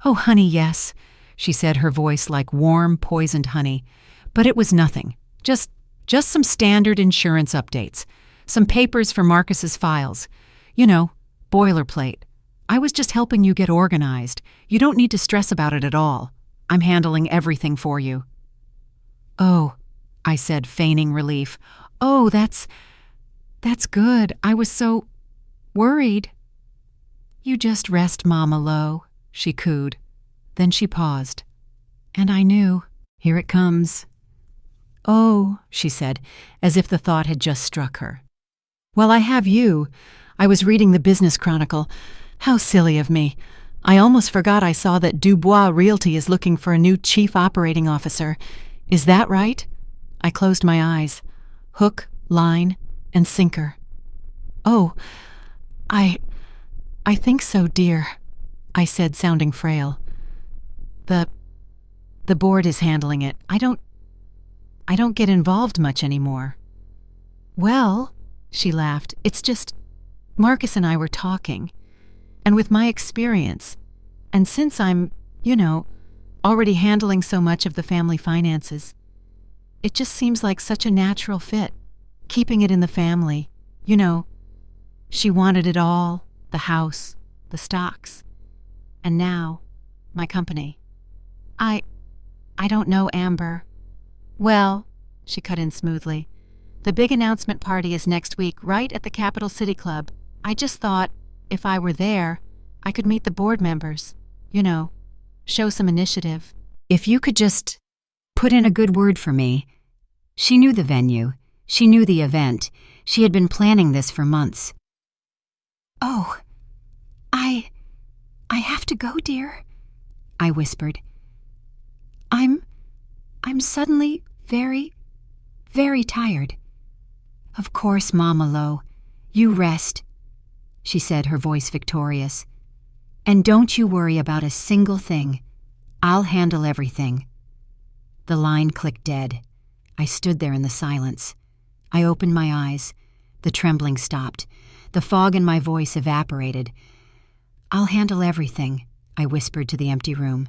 "Oh, honey, yes," she said, her voice like warm, poisoned honey. "But it was nothing. Just some standard insurance updates. Some papers for Marcus's files. You know, boilerplate. I was just helping you get organized. You don't need to stress about it at all. I'm handling everything for you." "Oh," I said, feigning relief. "Oh, that's good. I was so worried." "You just rest, Mama Lo," she cooed. Then she paused. And I knew. Here it comes. "Oh," she said, as if the thought had just struck her. "Well, I have you. I was reading the Business Chronicle. How silly of me. I almost forgot I saw that Dubois Realty is looking for a new chief operating officer. Is that right?" I closed my eyes. Hook, line, and sinker. "Oh, I think so, dear," I said, sounding frail. The board is handling it. I don't get involved much anymore." "Well," she laughed, "it's just Marcus and I were talking. And with my experience, and since I'm, already handling so much of the family finances, it just seems like such a natural fit, keeping it in the family. She wanted it all, the house, the stocks, and now, my company. I don't know, Amber." "Well," she cut in smoothly, "the big announcement party is next week, right at the Capital City Club. I just thought, if I were there, I could meet the board members, show some initiative." "If you could just put in a good word for me." She knew the venue. She knew the event. She had been planning this for months. "Oh, I have to go, dear," I whispered. I'm suddenly very, very tired." "Of course, Mama Lo. You rest," she said, her voice victorious. "And don't you worry about a single thing. I'll handle everything." The line clicked dead. I stood there in the silence. I opened my eyes. The trembling stopped. The fog in my voice evaporated. "I'll handle everything," I whispered to the empty room.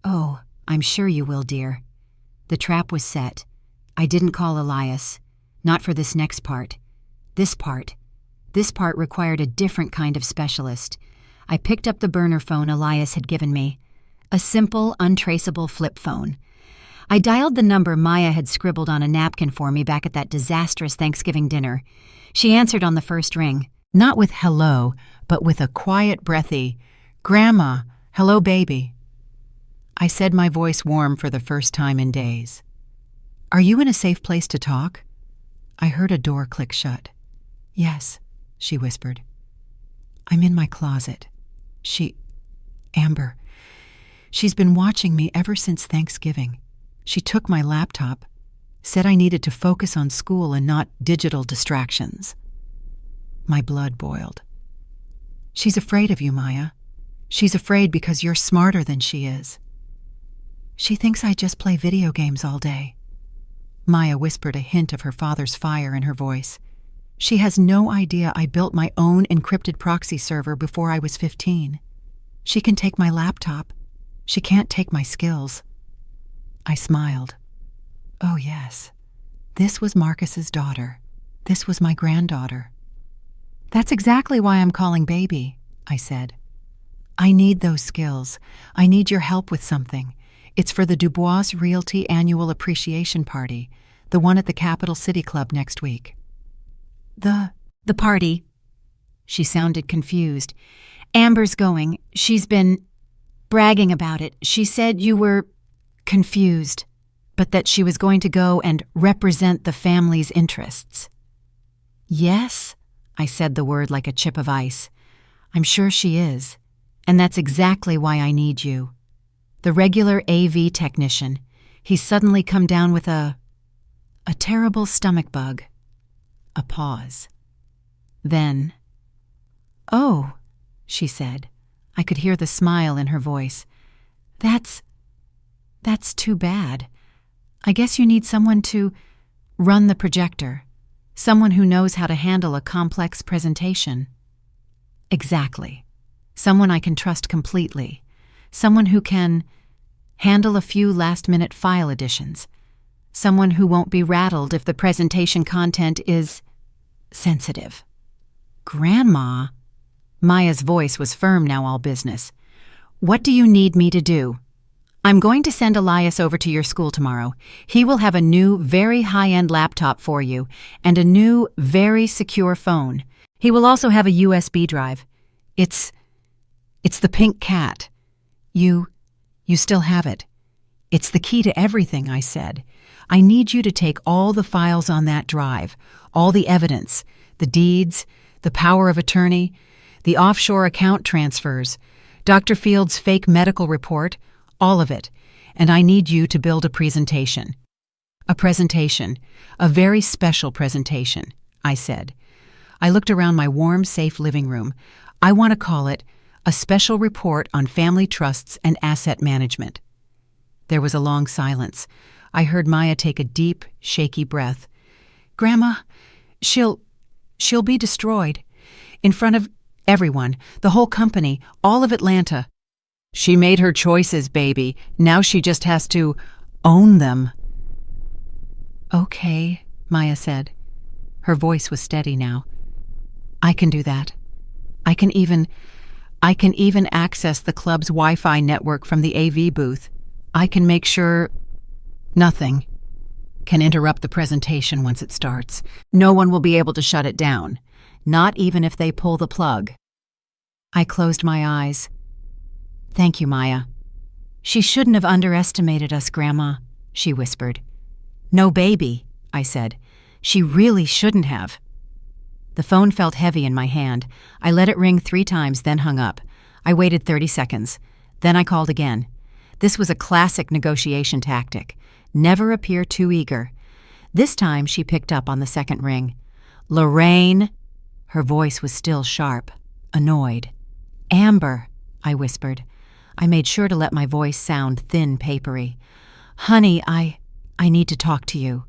"Oh, I'm sure you will, dear." The trap was set. I didn't call Elias. Not for this next part. This part required a different kind of specialist. I picked up the burner phone Elias had given me. A simple, untraceable flip phone. I dialed the number Maya had scribbled on a napkin for me back at that disastrous Thanksgiving dinner. She answered on the first ring. Not with hello, but with a quiet, breathy, "Grandma, hello, baby." I said, my voice warm for the first time in days. Are you in a safe place to talk? I heard a door click shut. Yes, she whispered. I'm in my closet. Amber. She's been watching me ever since Thanksgiving. She took my laptop, said I needed to focus on school and not digital distractions. My blood boiled. She's afraid of you, Maya. She's afraid because you're smarter than she is. She thinks I just play video games all day. Maya whispered a hint of her father's fire in her voice. She has no idea I built my own encrypted proxy server before I was 15. She can take my laptop. She can't take my skills. I smiled. Oh, yes. This was Marcus's daughter. This was my granddaughter. That's exactly why I'm calling baby, I said. I need those skills. I need your help with something. It's for the Dubois Realty Annual Appreciation Party, the one at the Capital City Club next week. The party. She sounded confused. Amber's going. She's been bragging about it. She said you were confused, but that she was going to go and represent the family's interests. Yes, I said the word like a chip of ice. I'm sure she is, and that's exactly why I need you. The regular AV technician, he's suddenly come down with a terrible stomach bug. A pause. Then, oh, she said. I could hear the smile in her voice. That's too bad. I guess you need someone to run the projector, someone who knows how to handle a complex presentation. Exactly. Someone I can trust completely. Someone who can handle a few last-minute file additions. Someone who won't be rattled if the presentation content is sensitive. Grandma? Maya's voice was firm now, all business. What do you need me to do? I'm going to send Elias over to your school tomorrow. He will have a new, very high-end laptop for you and a new, very secure phone. He will also have a USB drive. It's the pink cat. You still have it. It's the key to everything, I said. I need you to take all the files on that drive, all the evidence, the deeds, the power of attorney, the offshore account transfers, Dr. Field's fake medical report, all of it, and I need you to build a presentation. A presentation, a very special presentation, I said. I looked around my warm, safe living room. I want to call it a special report on family trusts and asset management. There was a long silence. I heard Maya take a deep, shaky breath. Grandma, she'll be destroyed. In front of everyone, the whole company, all of Atlanta. She made her choices, baby. Now she just has to own them. Okay, Maya said. Her voice was steady now. I can do that. I can even access the club's Wi-Fi network from the AV booth. I can make sure nothing can interrupt the presentation once it starts. No one will be able to shut it down, not even if they pull the plug. I closed my eyes. Thank you, Maya. She shouldn't have underestimated us, Grandma, she whispered. No, baby, I said. She really shouldn't have. The phone felt heavy in my hand. I let it ring 3 times, then hung up. I waited 30 seconds. Then I called again. This was a classic negotiation tactic. Never appear too eager. This time she picked up on the second ring. Lorraine. Her voice was still sharp, annoyed. Amber, I whispered. I made sure to let my voice sound thin, papery. Honey, I need to talk to you.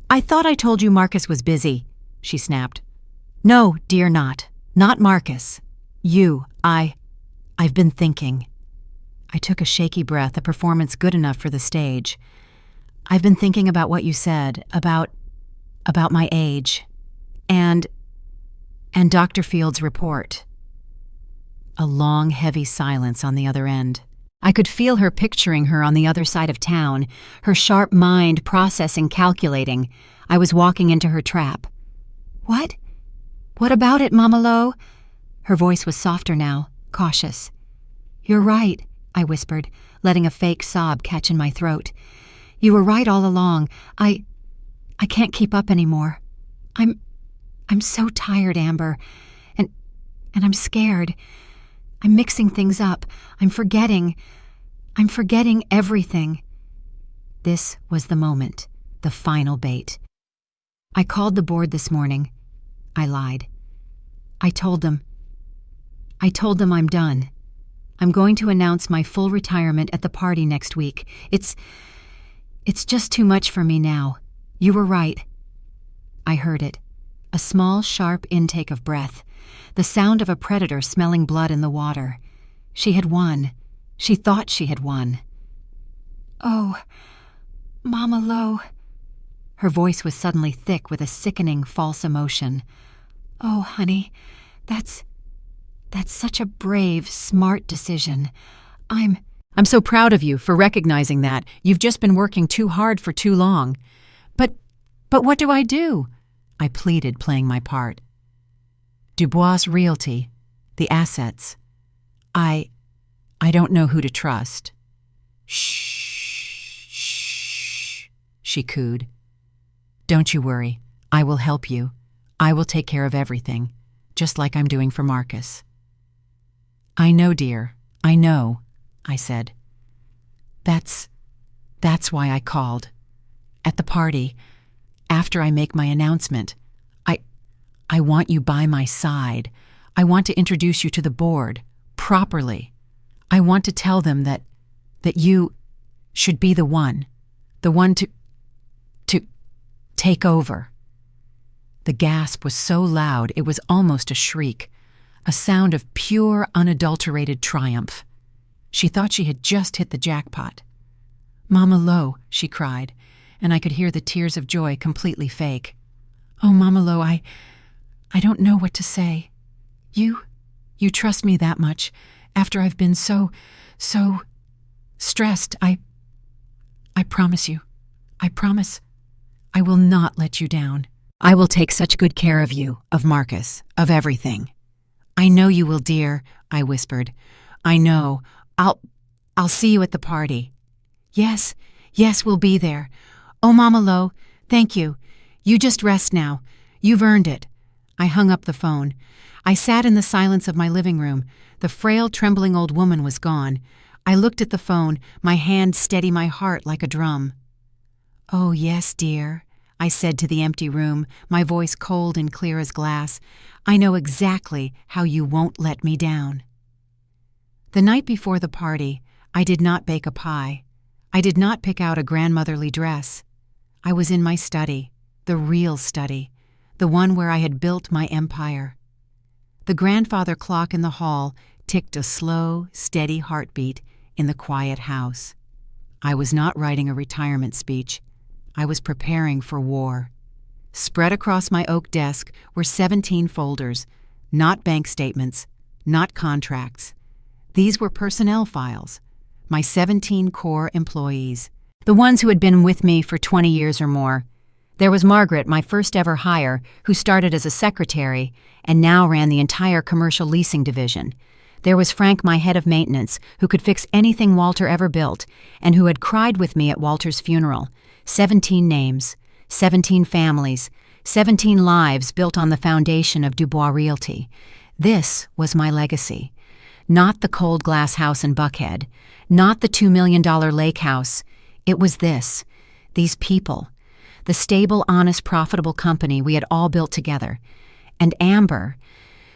I thought I told you Marcus was busy, she snapped. No, dear, not. Not Marcus. You, I've been thinking. I took a shaky breath, a performance good enough for the stage. I've been thinking about what you said, about my age, and Dr. Field's report. A long, heavy silence on the other end. I could feel her picturing her on the other side of town, her sharp mind processing, calculating. I was walking into her trap. What? What about it, Mama Lo? Her voice was softer now, cautious. You're right, I whispered, letting a fake sob catch in my throat. You were right all along. I can't keep up anymore. I'm so tired, Amber, and I'm scared. I'm mixing things up. I'm forgetting everything. This was the moment, the final bait. I called the board this morning. I lied. I told them I'm done. I'm going to announce my full retirement at the party next week. It's just too much for me now. You were right. I heard it. A small, sharp intake of breath. The sound of a predator smelling blood in the water. She had won. She thought she had won. Oh, Mama Lo. Her voice was suddenly thick with a sickening false emotion. Oh, honey, that's such a brave, smart decision. I'm so proud of you for recognizing that. You've just been working too hard for too long. But what do I do? I pleaded, playing my part. Dubois Realty, the assets. I don't know who to trust. Shh, she cooed. Don't you worry. I will help you. I will take care of everything, just like I'm doing for Marcus. I know, dear. I know, I said. That's why I called. At the party, after I make my announcement, I want you by my side. I want to introduce you to the board, properly. I want to tell them that you should be the one to take over. The gasp was so loud it was almost a shriek, a sound of pure, unadulterated triumph. She thought she had just hit the jackpot. Mama Lo, she cried, and I could hear the tears of joy completely fake. Oh, Mama Lo, I don't know what to say. You trust me that much after I've been so stressed. I promise you. I promise. I will not let you down. I will take such good care of you, of Marcus, of everything. I know you will, dear, I whispered. I know. I'll see you at the party. Yes, we'll be there. Oh, Mama Lo, thank you. You just rest now. You've earned it. I hung up the phone. I sat in the silence of my living room. The frail, trembling old woman was gone. I looked at the phone, my hand steady my heart like a drum. Oh, yes, dear, I said to the empty room, my voice cold and clear as glass. I know exactly how you won't let me down. The night before the party, I did not bake a pie. I did not pick out a grandmotherly dress. I was in my study, the real study, the one where I had built my empire. The grandfather clock in the hall ticked a slow, steady heartbeat in the quiet house. I was not writing a retirement speech. I was preparing for war. Spread across my oak desk were 17 folders, not bank statements, not contracts. These were personnel files, my 17 core employees, the ones who had been with me for 20 years or more. There was Margaret, my first ever hire, who started as a secretary and now ran the entire commercial leasing division. There was Frank, my head of maintenance, who could fix anything Walter ever built and who had cried with me at Walter's funeral. 17 names, 17 families, 17 lives built on the foundation of Dubois Realty. This was my legacy. Not the cold glass house in Buckhead, not the $2 million lake house. It was this, these people, the stable, honest, profitable company we had all built together. And Amber,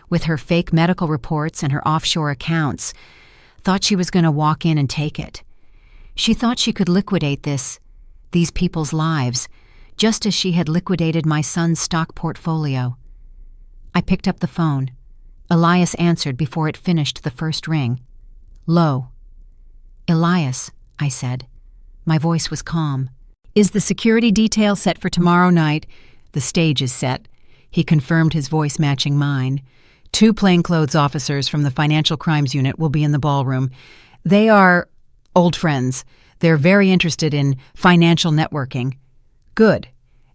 with her fake medical reports and her offshore accounts, thought she was going to walk in and take it. She thought she could liquidate these people's lives, just as she had liquidated my son's stock portfolio. I picked up the phone. Elias answered before it finished the first ring. Low. Elias, I said. My voice was calm. Is the security detail set for tomorrow night? The stage is set. He confirmed, his voice matching mine. 2 plainclothes officers from the Financial Crimes Unit will be in the ballroom. They are old friends. They're very interested in financial networking. Good.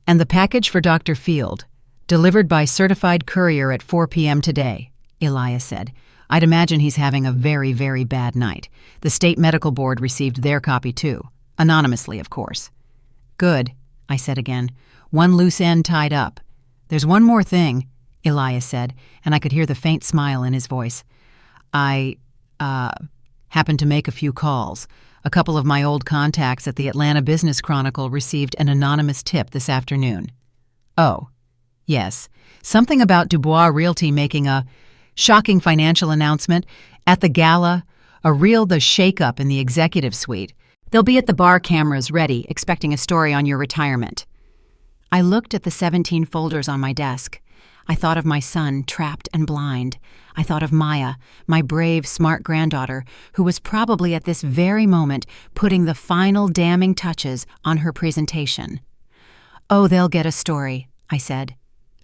And the package for Dr. Field, delivered by certified courier at 4 p.m. today, Elias said. I'd imagine he's having a very, very bad night. The State Medical Board received their copy too. Anonymously, of course. Good, I said again. One loose end tied up. There's one more thing, Elias said, and I could hear the faint smile in his voice. I happened to make a few calls. A couple of my old contacts at the Atlanta Business Chronicle received an anonymous tip this afternoon. Oh, yes. Something about Dubois Realty making a shocking financial announcement at the gala, the shake-up in the executive suite. They'll be at the bar cameras ready, expecting a story on your retirement. I looked at the 17 folders on my desk. I thought of my son, trapped and blind. I thought of Maya, my brave, smart granddaughter, who was probably at this very moment putting the final damning touches on her presentation. Oh, they'll get a story, I said.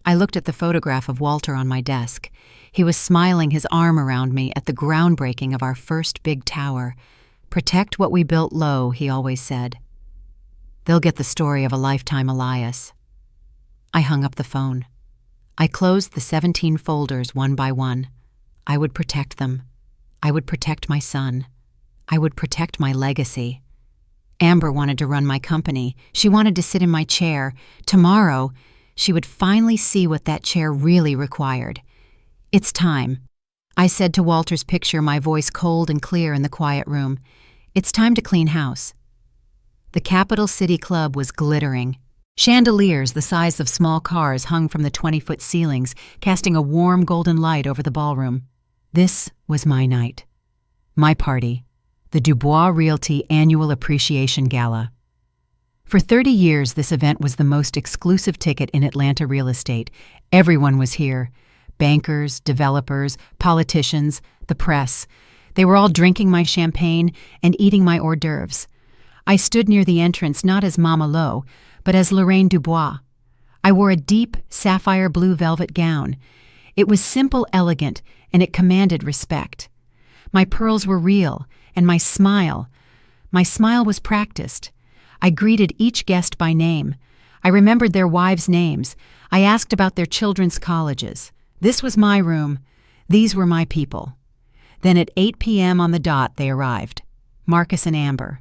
I looked at the photograph of Walter on my desk. He was smiling his arm around me at the groundbreaking of our first big tower. Protect what we built low, he always said. They'll get the story of a lifetime, Elias. I hung up the phone. I closed the 17 folders one by one. I would protect them. I would protect my son. I would protect my legacy. Amber wanted to run my company. She wanted to sit in my chair. Tomorrow, she would finally see what that chair really required. It's time. I said to Walter's picture, my voice cold and clear in the quiet room. It's time to clean house. The Capital City Club was glittering. Chandeliers the size of small cars hung from the 20-foot ceilings, casting a warm golden light over the ballroom. This was my night. My party. The Dubois Realty Annual Appreciation Gala. For 30 years, this event was the most exclusive ticket in Atlanta real estate. Everyone was here. Bankers, developers, politicians, the press. They were all drinking my champagne and eating my hors d'oeuvres. I stood near the entrance not as Mama Lo, but as Lorraine Dubois. I wore a deep, sapphire blue velvet gown. It was simple, elegant, and it commanded respect. My pearls were real, and my smile was practiced. I greeted each guest by name. I remembered their wives' names. I asked about their children's colleges. This was my room. These were my people. Then at 8 p.m. on the dot, they arrived. Marcus and Amber.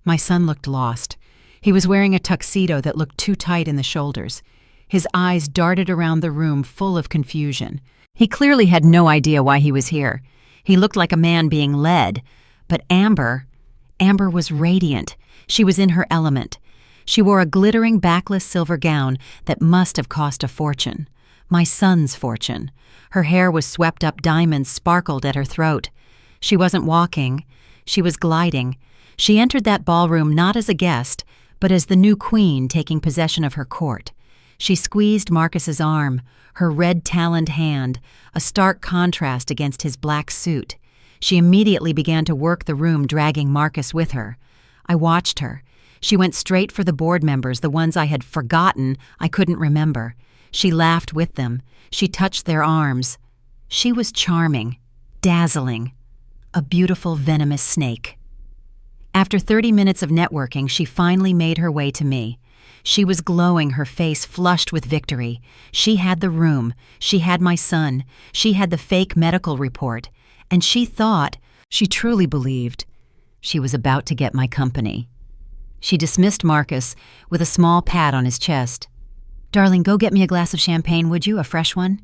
My son looked lost. He was wearing a tuxedo that looked too tight in the shoulders. His eyes darted around the room full of confusion. He clearly had no idea why he was here. He looked like a man being led. But Amber was radiant. She was in her element. She wore a glittering backless silver gown that must have cost a fortune. My son's fortune. Her hair was swept up, diamonds sparkled at her throat. She wasn't walking. She was gliding. She entered that ballroom not as a guest, but as the new queen taking possession of her court. She squeezed Marcus's arm, her red-taloned hand, a stark contrast against his black suit. She immediately began to work the room, dragging Marcus with her. I watched her. She went straight for the board members, the ones I had forgotten I couldn't remember. She laughed with them. She touched their arms. She was charming, dazzling, a beautiful, venomous snake. After 30 minutes of networking, she finally made her way to me. She was glowing, her face flushed with victory. She had the room. She had my son. She had the fake medical report. And she truly believed, she was about to get my company. She dismissed Marcus with a small pat on his chest. "Darling, go get me a glass of champagne, would you? A fresh one?"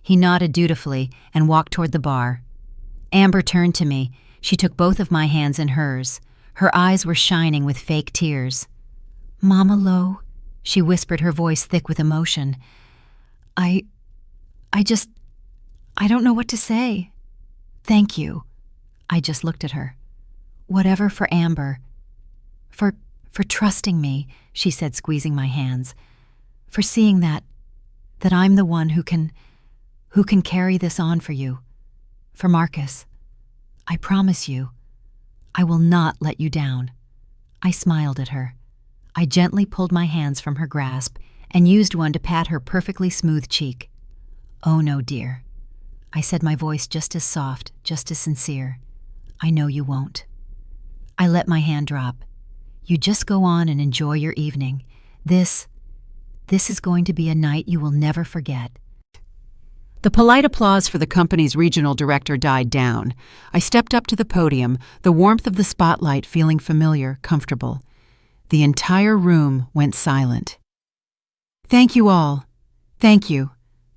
He nodded dutifully and walked toward the bar. Amber turned to me. She took both of my hands in hers. Her eyes were shining with fake tears. "Mama Lo," she whispered, her voice thick with emotion. I don't know what to say. Thank you." I just looked at her. "Whatever for Amber. For trusting me," she said, squeezing my hands. "For seeing that I'm the one who can carry this on for you. For Marcus. I promise you, I will not let you down." I smiled at her. I gently pulled my hands from her grasp and used one to pat her perfectly smooth cheek. "Oh no, dear," I said, my voice just as soft, just as sincere. "I know you won't." I let my hand drop. "You just go on and enjoy your evening. This is going to be a night you will never forget." The polite applause for the company's regional director died down. I stepped up to the podium, the warmth of the spotlight feeling familiar, comfortable. The entire room went silent. "Thank you all. Thank you,"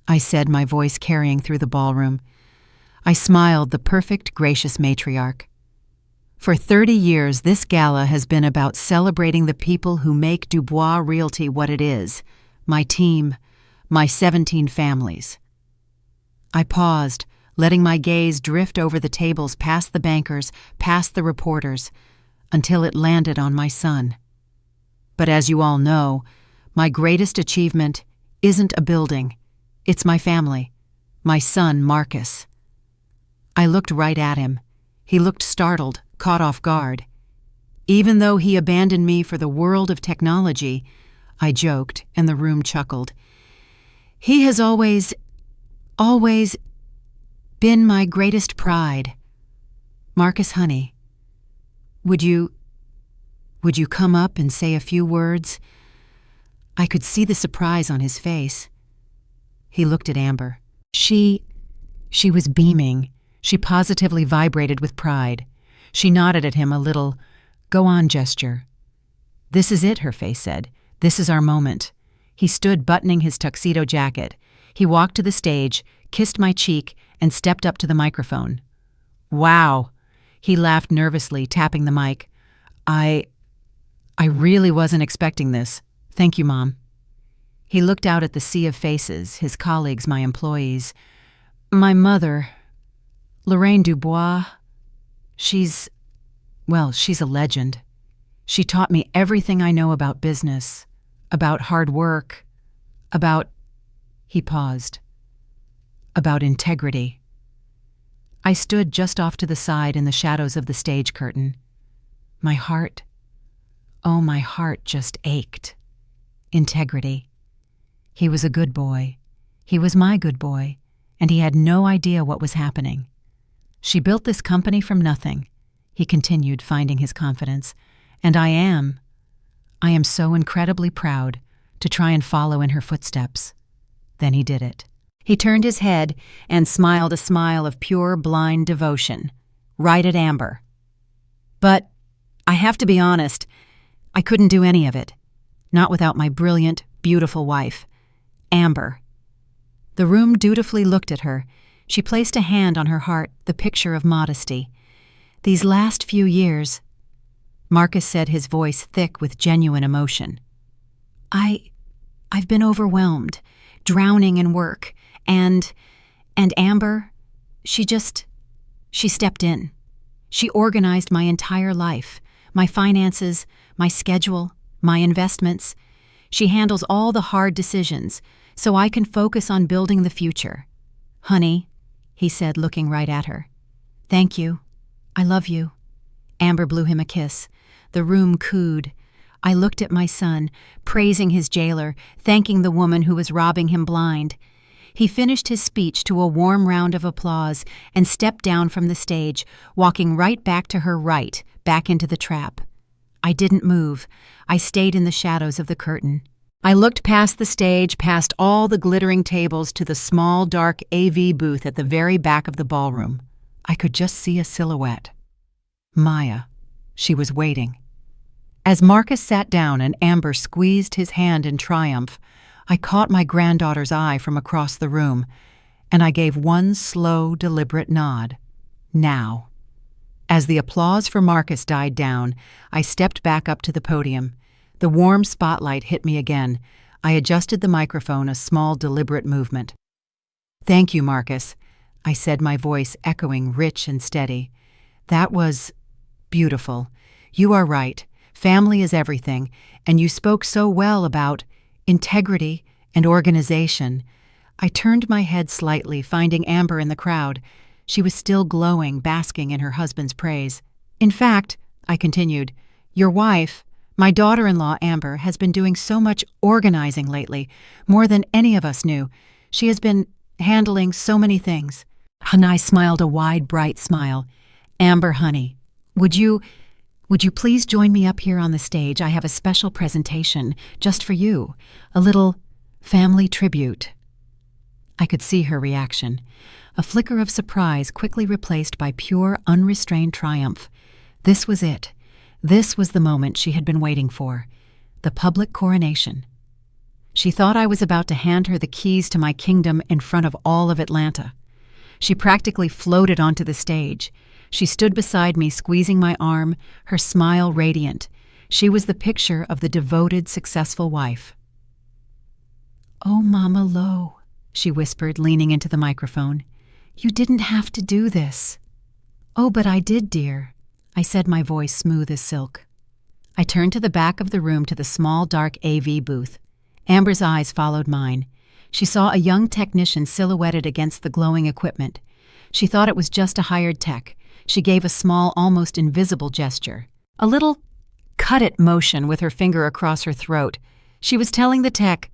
I said, my voice carrying through the ballroom. I smiled, the perfect, gracious matriarch. For 30 years, this gala has been about celebrating the people who make Dubois Realty what it is, my team, my 17 families. I paused, letting my gaze drift over the tables past the bankers, past the reporters, until it landed on my son. But as you all know, my greatest achievement isn't a building. It's my family, my son, Marcus. I looked right at him. He looked startled, caught off guard. Even though he abandoned me for the world of technology, I joked, and the room chuckled. He has always been my greatest pride. Marcus, honey, would you come up and say a few words? I could see the surprise on his face. He looked at Amber. She was beaming. She positively vibrated with pride. She nodded at him a little, "Go on" gesture. "This is it," her face said. "This is our moment." He stood buttoning his tuxedo jacket. He walked to the stage, kissed my cheek, and stepped up to the microphone. "Wow." He laughed nervously, tapping the mic. I really wasn't expecting this. Thank you, Mom." He looked out at the sea of faces, his colleagues, my employees. "My mother, Lorraine Dubois, she's a legend. She taught me everything I know about business, about hard work, he paused, about integrity." I stood just off to the side in the shadows of the stage curtain. My heart just ached. Integrity. He was a good boy. He was my good boy, and he had no idea what was happening. "She built this company from nothing," he continued, finding his confidence, "and I am so incredibly proud to try and follow in her footsteps." Then he did it. He turned his head and smiled a smile of pure, blind devotion, right at Amber. "But I have to be honest, I couldn't do any of it. Not without my brilliant, beautiful wife, Amber." The room dutifully looked at her. She placed a hand on her heart, the picture of modesty. "These last few years," Marcus said, his voice thick with genuine emotion, I've been overwhelmed, drowning in work, and Amber, she stepped in. She organized my entire life, my finances, my schedule, my investments. She handles all the hard decisions, so I can focus on building the future. Honey, he said, looking right at her. Thank you. I love you. Amber blew him a kiss. The room cooed. I looked at my son, praising his jailer, thanking the woman who was robbing him blind. He finished his speech to a warm round of applause and stepped down from the stage, walking right back to her right, back into the trap. I didn't move. I stayed in the shadows of the curtain. I looked past the stage, past all the glittering tables to the small, dark AV booth at the very back of the ballroom. I could just see a silhouette. Maya. She was waiting. As Marcus sat down and Amber squeezed his hand in triumph, I caught my granddaughter's eye from across the room, and I gave one slow, deliberate nod. Now. As the applause for Marcus died down, I stepped back up to the podium. The warm spotlight hit me again. I adjusted the microphone, a small, deliberate movement. Thank you, Marcus, I said, my voice echoing rich and steady. That was beautiful. You are right. Family is everything, and you spoke so well about integrity and organization. I turned my head slightly, finding Amber in the crowd. She was still glowing, basking in her husband's praise. In fact, I continued, your wife, my daughter-in-law Amber, has been doing so much organizing lately, more than any of us knew. She has been handling so many things. And I smiled a wide, bright smile. Amber, honey, would you please join me up here on the stage? I have a special presentation just for you, a little family tribute. I could see her reaction, a flicker of surprise quickly replaced by pure, unrestrained triumph. This was it. This was the moment she had been waiting for, the public coronation. She thought I was about to hand her the keys to my kingdom in front of all of Atlanta. She practically floated onto the stage. She stood beside me, squeezing my arm, her smile radiant. She was the picture of the devoted, successful wife. "Oh, Mama Lo," she whispered, leaning into the microphone. "You didn't have to do this." "Oh, but I did, dear," I said, my voice smooth as silk. I turned to the back of the room to the small, dark AV booth. Amber's eyes followed mine. She saw a young technician silhouetted against the glowing equipment. She thought it was just a hired tech. She gave a small, almost invisible gesture. A little cut-it motion with her finger across her throat. She was telling the tech,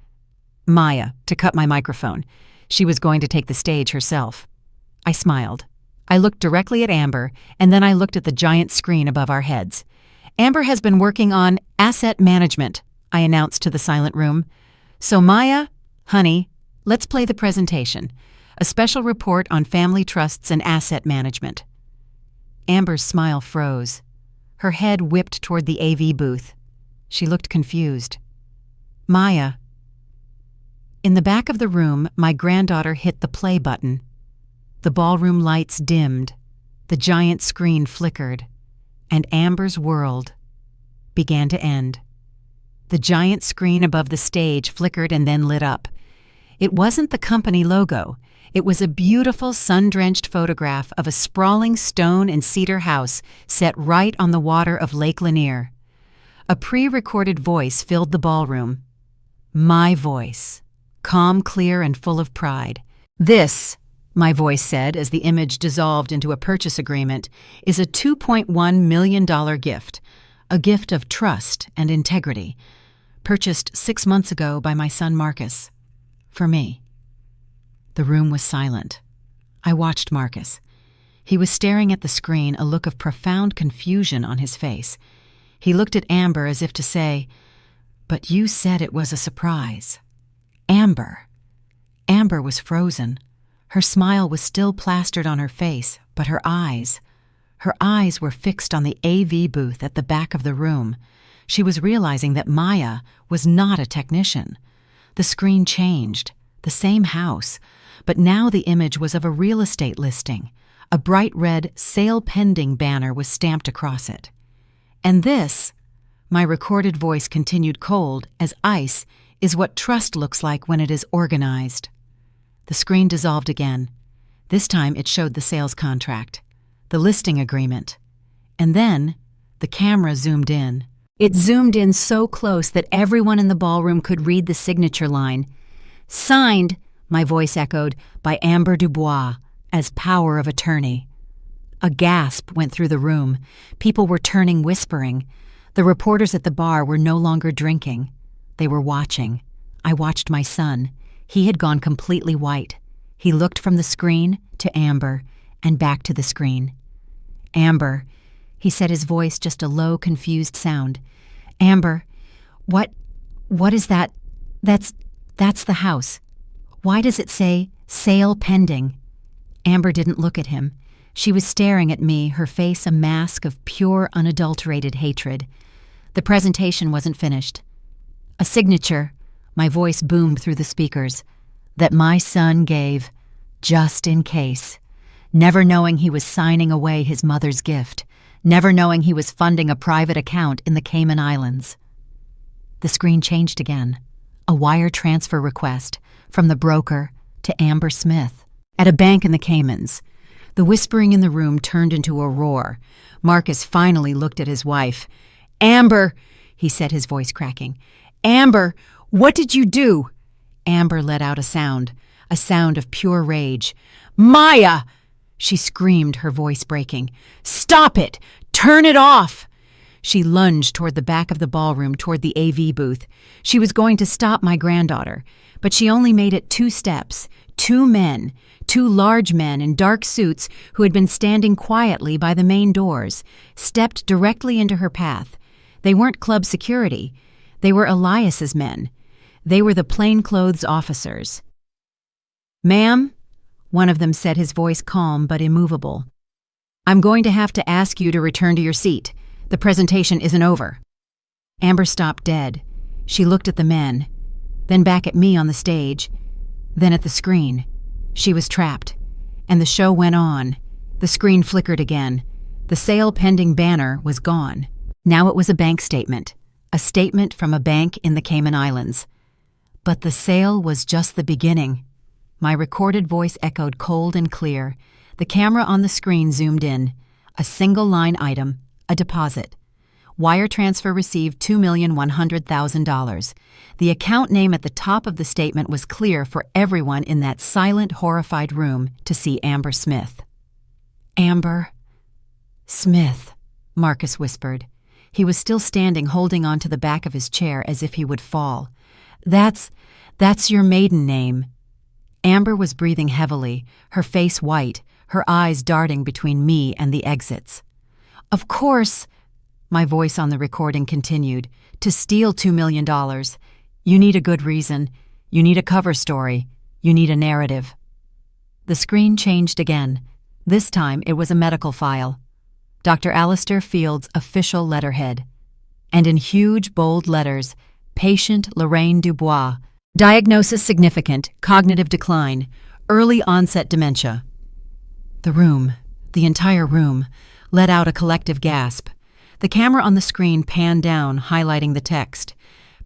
Maya, to cut my microphone. She was going to take the stage herself. I smiled. I looked directly at Amber, and then I looked at the giant screen above our heads. "Amber has been working on asset management," I announced to the silent room. "So Maya, honey, let's play the presentation. A special report on family trusts and asset management." Amber's smile froze. Her head whipped toward the AV booth. She looked confused. "Maya." In the back of the room, my granddaughter hit the play button. The ballroom lights dimmed. The giant screen flickered. And Amber's world began to end. The giant screen above the stage flickered and then lit up. It wasn't the company logo. It was a beautiful sun-drenched photograph of a sprawling stone and cedar house set right on the water of Lake Lanier. A pre-recorded voice filled the ballroom. My voice, calm, clear, and full of pride. "This," my voice said as the image dissolved into a purchase agreement, "is a $2.1 million gift, a gift of trust and integrity, purchased 6 months ago by my son Marcus. For me." The room was silent. I watched Marcus. He was staring at the screen, a look of profound confusion on his face. He looked at Amber as if to say, "But you said it was a surprise." Amber. Amber was frozen. Her smile was still plastered on her face, but her eyes were fixed on the AV booth at the back of the room. She was realizing that Maya was not a technician. The screen changed, the same house, but now the image was of a real estate listing. A bright red "Sale Pending" banner was stamped across it. "And this," my recorded voice continued cold as ice, "is what trust looks like when it is organized." The screen dissolved again. This time it showed the sales contract, the listing agreement. And then the camera zoomed in. It zoomed in so close that everyone in the ballroom could read the signature line. "Signed," my voice echoed, "by Amber Dubois, as power of attorney." A gasp went through the room. People were turning, whispering. The reporters at the bar were no longer drinking. They were watching. I watched my son. He had gone completely white. He looked from the screen to Amber and back to the screen. "Amber," he said, his voice just a low, confused sound. "Amber, what is that? That's the house. Why does it say sale pending?" Amber didn't look at him. She was staring at me, her face a mask of pure, unadulterated hatred. The presentation wasn't finished. "A signature," my voice boomed through the speakers, "that my son gave, just in case, never knowing he was signing away his mother's gift, never knowing he was funding a private account in the Cayman Islands." The screen changed again. A wire transfer request from the broker to Amber Smith at a bank in the Caymans. The whispering in the room turned into a roar. Marcus finally looked at his wife. "Amber," he said, his voice cracking. "Amber, what did you do?" Amber let out a sound of pure rage. "Maya!" she screamed, her voice breaking. "Stop it! Turn it off!" She lunged toward the back of the ballroom, toward the AV booth. She was going to stop my granddaughter, but she only made it 2 steps. 2 men, 2 large men in dark suits who had been standing quietly by the main doors, stepped directly into her path. They weren't club security. They were Elias's men. They were the plainclothes officers. "Ma'am," one of them said, his voice calm but immovable, "I'm going to have to ask you to return to your seat. The presentation isn't over." Amber stopped dead. She looked at the men, then back at me on the stage, then at the screen. She was trapped. And the show went on. The screen flickered again. The sale pending banner was gone. Now it was a bank statement. A statement from a bank in the Cayman Islands. But the sale was just the beginning. My recorded voice echoed cold and clear. The camera on the screen zoomed in. A single line item, a deposit. Wire transfer received $2,100,000. The account name at the top of the statement was clear for everyone in that silent, horrified room to see Amber Smith. "Amber Smith," Marcus whispered. He was still standing, holding onto the back of his chair as if he would fall. That's your maiden name." Amber was breathing heavily, her face white, her eyes darting between me and the exits. "Of course," my voice on the recording continued, "to steal $2 million. You need a good reason. You need a cover story. You need a narrative." The screen changed again. This time it was a medical file. Dr. Alistair Field's official letterhead. And in huge, bold letters, "Patient Lorraine Dubois. Diagnosis significant, cognitive decline, early onset dementia." The room, the entire room, let out a collective gasp. The camera on the screen panned down, highlighting the text.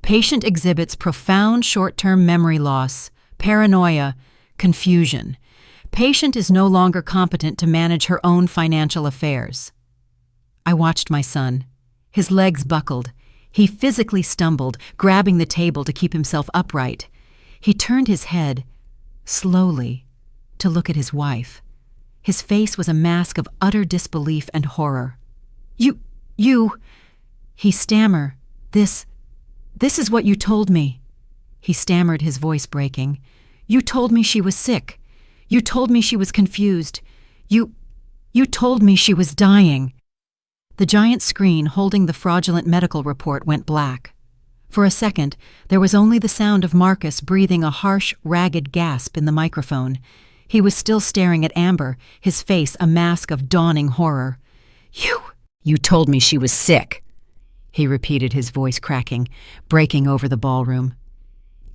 "Patient exhibits profound short-term memory loss, paranoia, confusion. Patient is no longer competent to manage her own financial affairs." I watched my son. His legs buckled. He physically stumbled, grabbing the table to keep himself upright. He turned his head, slowly, to look at his wife. His face was a mask of utter disbelief and horror. You, he stammered. This is what you told me." He stammered, his voice breaking. "You told me she was sick. You told me she was confused. You told me she was dying." The giant screen holding the fraudulent medical report went black. For a second, there was only the sound of Marcus breathing a harsh, ragged gasp in the microphone. He was still staring at Amber, his face a mask of dawning horror. You told me she was sick," he repeated, his voice cracking, breaking over the ballroom.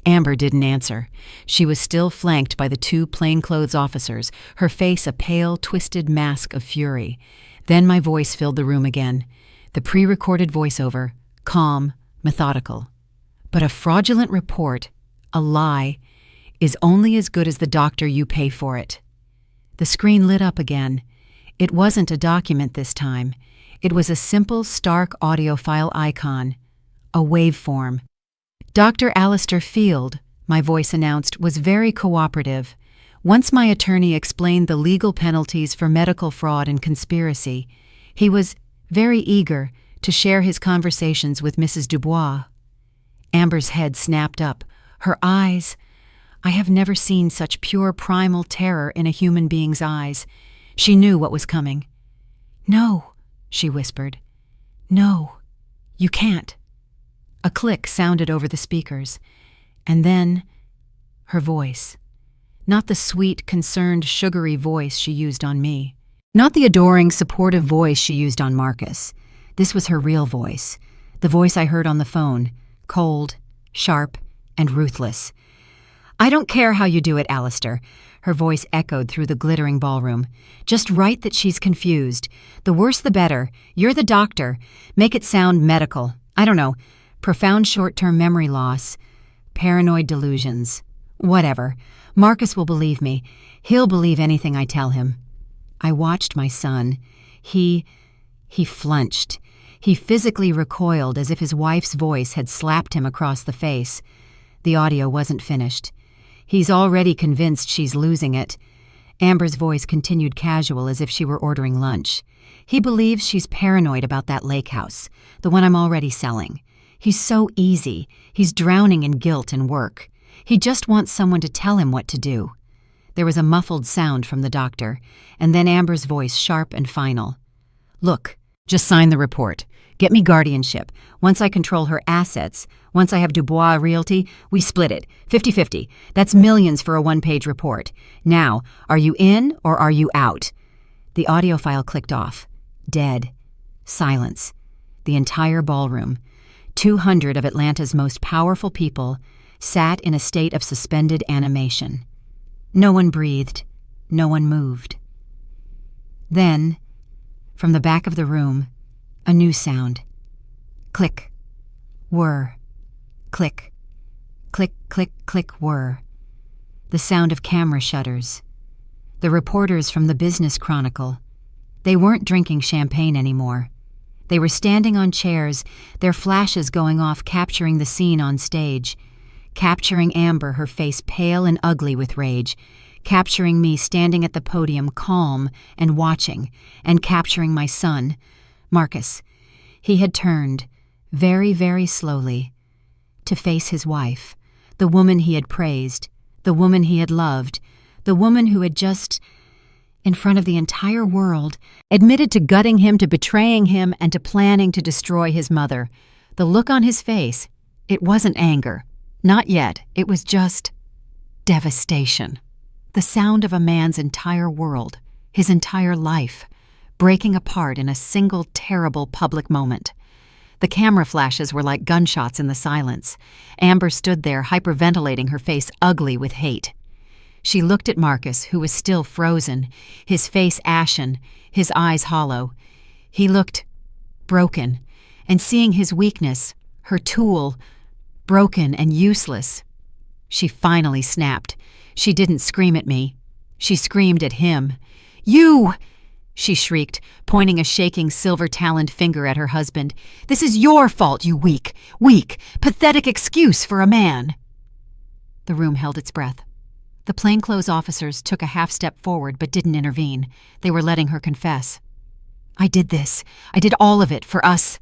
Amber didn't answer. She was still flanked by the two plainclothes officers, her face a pale, twisted mask of fury. Then my voice filled the room again. The pre-recorded voiceover, calm, methodical. "But a fraudulent report, a lie, is only as good as the doctor you pay for it." The screen lit up again. It wasn't a document this time. It was a simple, stark audio file icon, a waveform. "Dr. Alistair Field," my voice announced, was very cooperative. Once my attorney explained the legal penalties for medical fraud and conspiracy, he was very eager to share his conversations with Mrs. Dubois. Amber's head snapped up. Her eyes— I have never seen such pure primal terror in a human being's eyes. She knew what was coming. "No," she whispered. "No, you can't." A click sounded over the speakers, and then her voice. Not the sweet, concerned, sugary voice she used on me. Not the adoring, supportive voice she used on Marcus. This was her real voice, the voice I heard on the phone, cold, sharp, and ruthless. "I don't care how you do it, Alistair," her voice echoed through the glittering ballroom. "Just write that she's confused. The worse the better. You're the doctor. Make it sound medical. I don't know. Profound short-term memory loss. Paranoid delusions. Whatever. Marcus will believe me. He'll believe anything I tell him." I watched my son. He flinched. He physically recoiled as if his wife's voice had slapped him across the face. The audio wasn't finished. "He's already convinced she's losing it." Amber's voice continued casual as if she were ordering lunch. "He believes she's paranoid about that lake house, the one I'm already selling. He's so easy. He's drowning in guilt and work. He just wants someone to tell him what to do." There was a muffled sound from the doctor, and then Amber's voice, sharp and final. "Look, just sign the report. Get me guardianship. Once I control her assets, once I have Dubois Realty, we split it, 50-50. That's millions for a one-page report. Now, are you in or are you out?" The audio file clicked off. Dead. Silence. The entire ballroom, 200 of Atlanta's most powerful people, sat in a state of suspended animation. No one breathed. No one moved. Then, from the back of the room, a new sound. Click. Whir. Click. Click, click, click, whir. The sound of camera shutters. The reporters from the Business Chronicle. They weren't drinking champagne anymore. They were standing on chairs, their flashes going off, capturing the scene on stage, capturing Amber, her face pale and ugly with rage, capturing me standing at the podium calm and watching, and capturing my son, Marcus. He had turned, very, very slowly, to face his wife, the woman he had praised, the woman he had loved, the woman who had just, in front of the entire world, admitted to gutting him, to betraying him, and to planning to destroy his mother. The look on his face, it wasn't anger. Not yet. It was just devastation. The sound of a man's entire world, his entire life, breaking apart in a single terrible public moment. The camera flashes were like gunshots in the silence. Amber stood there, hyperventilating, her face ugly with hate. She looked at Marcus, who was still frozen, his face ashen, his eyes hollow. He looked broken, and seeing his weakness, her tool, broken and useless, she finally snapped. She didn't scream at me. She screamed at him. "You!" she shrieked, pointing a shaking silver-taloned finger at her husband. "This is your fault, you weak, pathetic excuse for a man." The room held its breath. The plainclothes officers took a half-step forward but didn't intervene. They were letting her confess. "I did this. I did all of it for us,"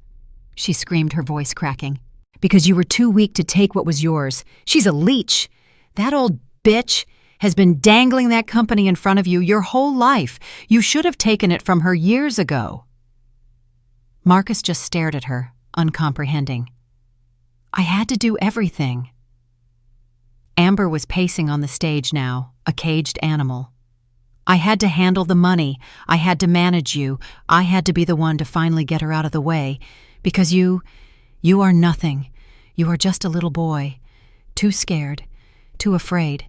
she screamed, her voice cracking. "Because you were too weak to take what was yours. She's a leech. That old bitch has been dangling that company in front of you your whole life. You should have taken it from her years ago." Marcus just stared at her, uncomprehending. "I had to do everything." Amber was pacing on the stage now, a caged animal. "I had to handle the money. I had to manage you. I had to be the one to finally get her out of the way. Because you are nothing. You are just a little boy, too scared, too afraid,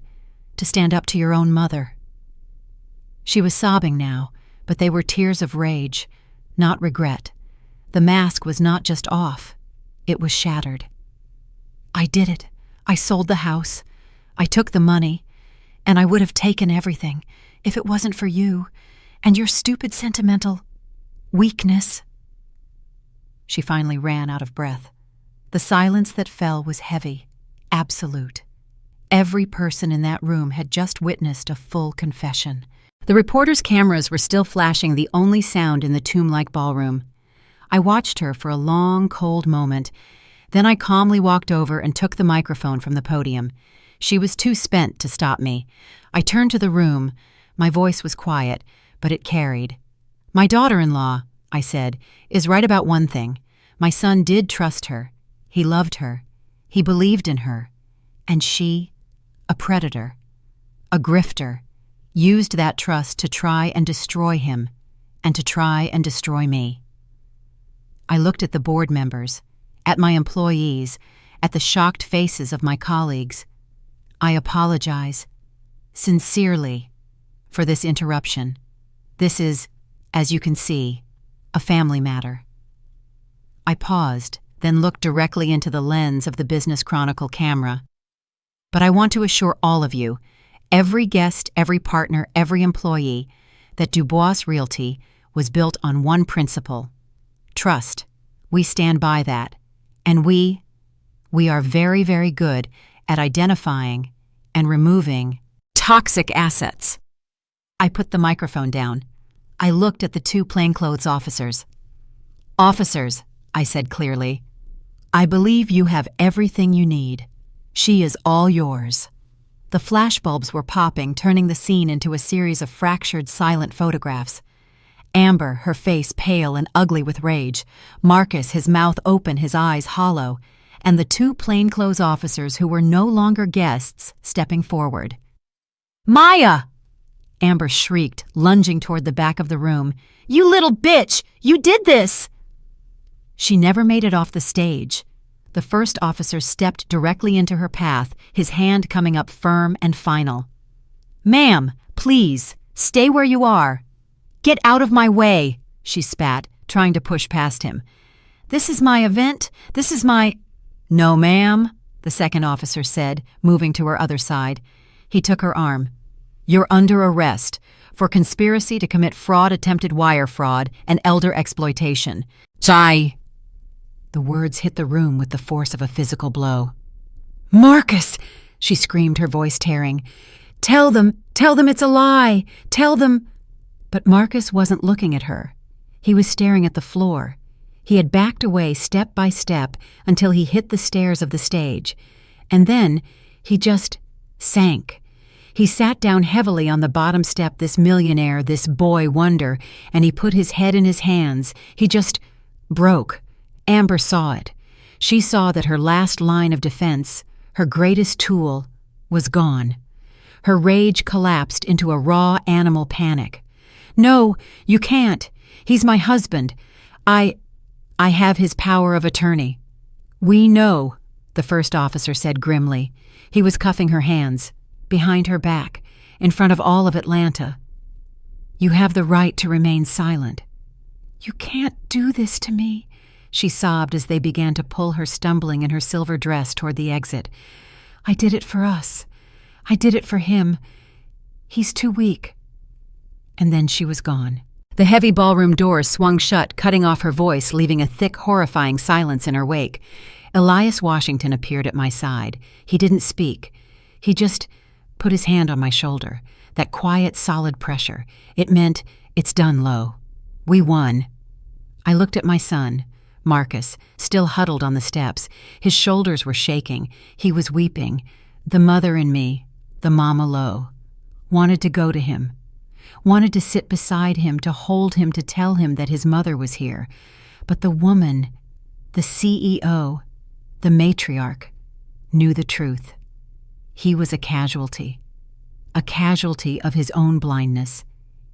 to stand up to your own mother." She was sobbing now, but they were tears of rage, not regret. The mask was not just off, it was shattered. "I did it. I sold the house. I took the money, and I would have taken everything if it wasn't for you and your stupid sentimental weakness." She finally ran out of breath. The silence that fell was heavy, absolute. Every person in that room had just witnessed a full confession. The reporters' cameras were still flashing, the only sound in the tomb-like ballroom. I watched her for a long, cold moment. Then I calmly walked over and took the microphone from the podium. She was too spent to stop me. I turned to the room. My voice was quiet, but it carried. "My daughter-in-law," I said, "is right about one thing. My son did trust her. He loved her. He believed in her. And she, a predator, a grifter, used that trust to try and destroy him, and to try and destroy me." I looked at the board members, at my employees, at the shocked faces of my colleagues. I apologize, sincerely, for this interruption. This is, as you can see, a family matter. I paused, then looked directly into the lens of the Business Chronicle camera. But I want to assure all of you, every guest, every partner, every employee, that Dubois Realty was built on one principle: trust. We stand by that. And we are very, very good at identifying and removing toxic assets. I put the microphone down. I looked at the two plainclothes officers. "Officers," I said clearly, "I believe you have everything you need. She is all yours." The flashbulbs were popping, turning the scene into a series of fractured, silent photographs. Amber, her face pale and ugly with rage. Marcus, his mouth open, his eyes hollow. And the two plainclothes officers who were no longer guests stepping forward. "Maya!" Amber shrieked, lunging toward the back of the room. "You little bitch! You did this!" She never made it off the stage. The first officer stepped directly into her path, his hand coming up firm and final. "Ma'am, please, stay where you are. Get out of my way," she spat, trying to push past him. "This is my event. This is my—" "No, ma'am," the second officer said, moving to her other side. He took her arm. "You're under arrest for conspiracy to commit fraud, attempted wire fraud, and elder exploitation." "Sigh." The words hit the room with the force of a physical blow. "Marcus!" she screamed, her voice tearing. Tell them it's a lie. Tell them—" But Marcus wasn't looking at her. He was staring at the floor. He had backed away step by step until he hit the stairs of the stage. And then he just sank. He sat down heavily on the bottom step, this millionaire, this boy wonder, and he put his head in his hands. He just broke. Amber saw it. She saw that her last line of defense, her greatest tool, was gone. Her rage collapsed into a raw animal panic. "No, you can't. He's my husband. I have his power of attorney." "We know," the first officer said grimly. He was cuffing her hands, behind her back, in front of all of Atlanta. "You have the right to remain silent." "You can't do this to me," she sobbed as they began to pull her stumbling in her silver dress toward the exit. "I did it for us. I did it for him. He's too weak." And then she was gone. The heavy ballroom doors swung shut, cutting off her voice, leaving a thick, horrifying silence in her wake. Elias Washington appeared at my side. He didn't speak. He just put his hand on my shoulder. That quiet, solid pressure. It meant, "It's done, Lo. We won." I looked at my son, Marcus, still huddled on the steps. His shoulders were shaking. He was weeping. The mother in me, the mama Lo, wanted to go to him, wanted to sit beside him, to hold him, to tell him that his mother was here. But the woman, the CEO, the matriarch, knew the truth. He was a casualty of his own blindness.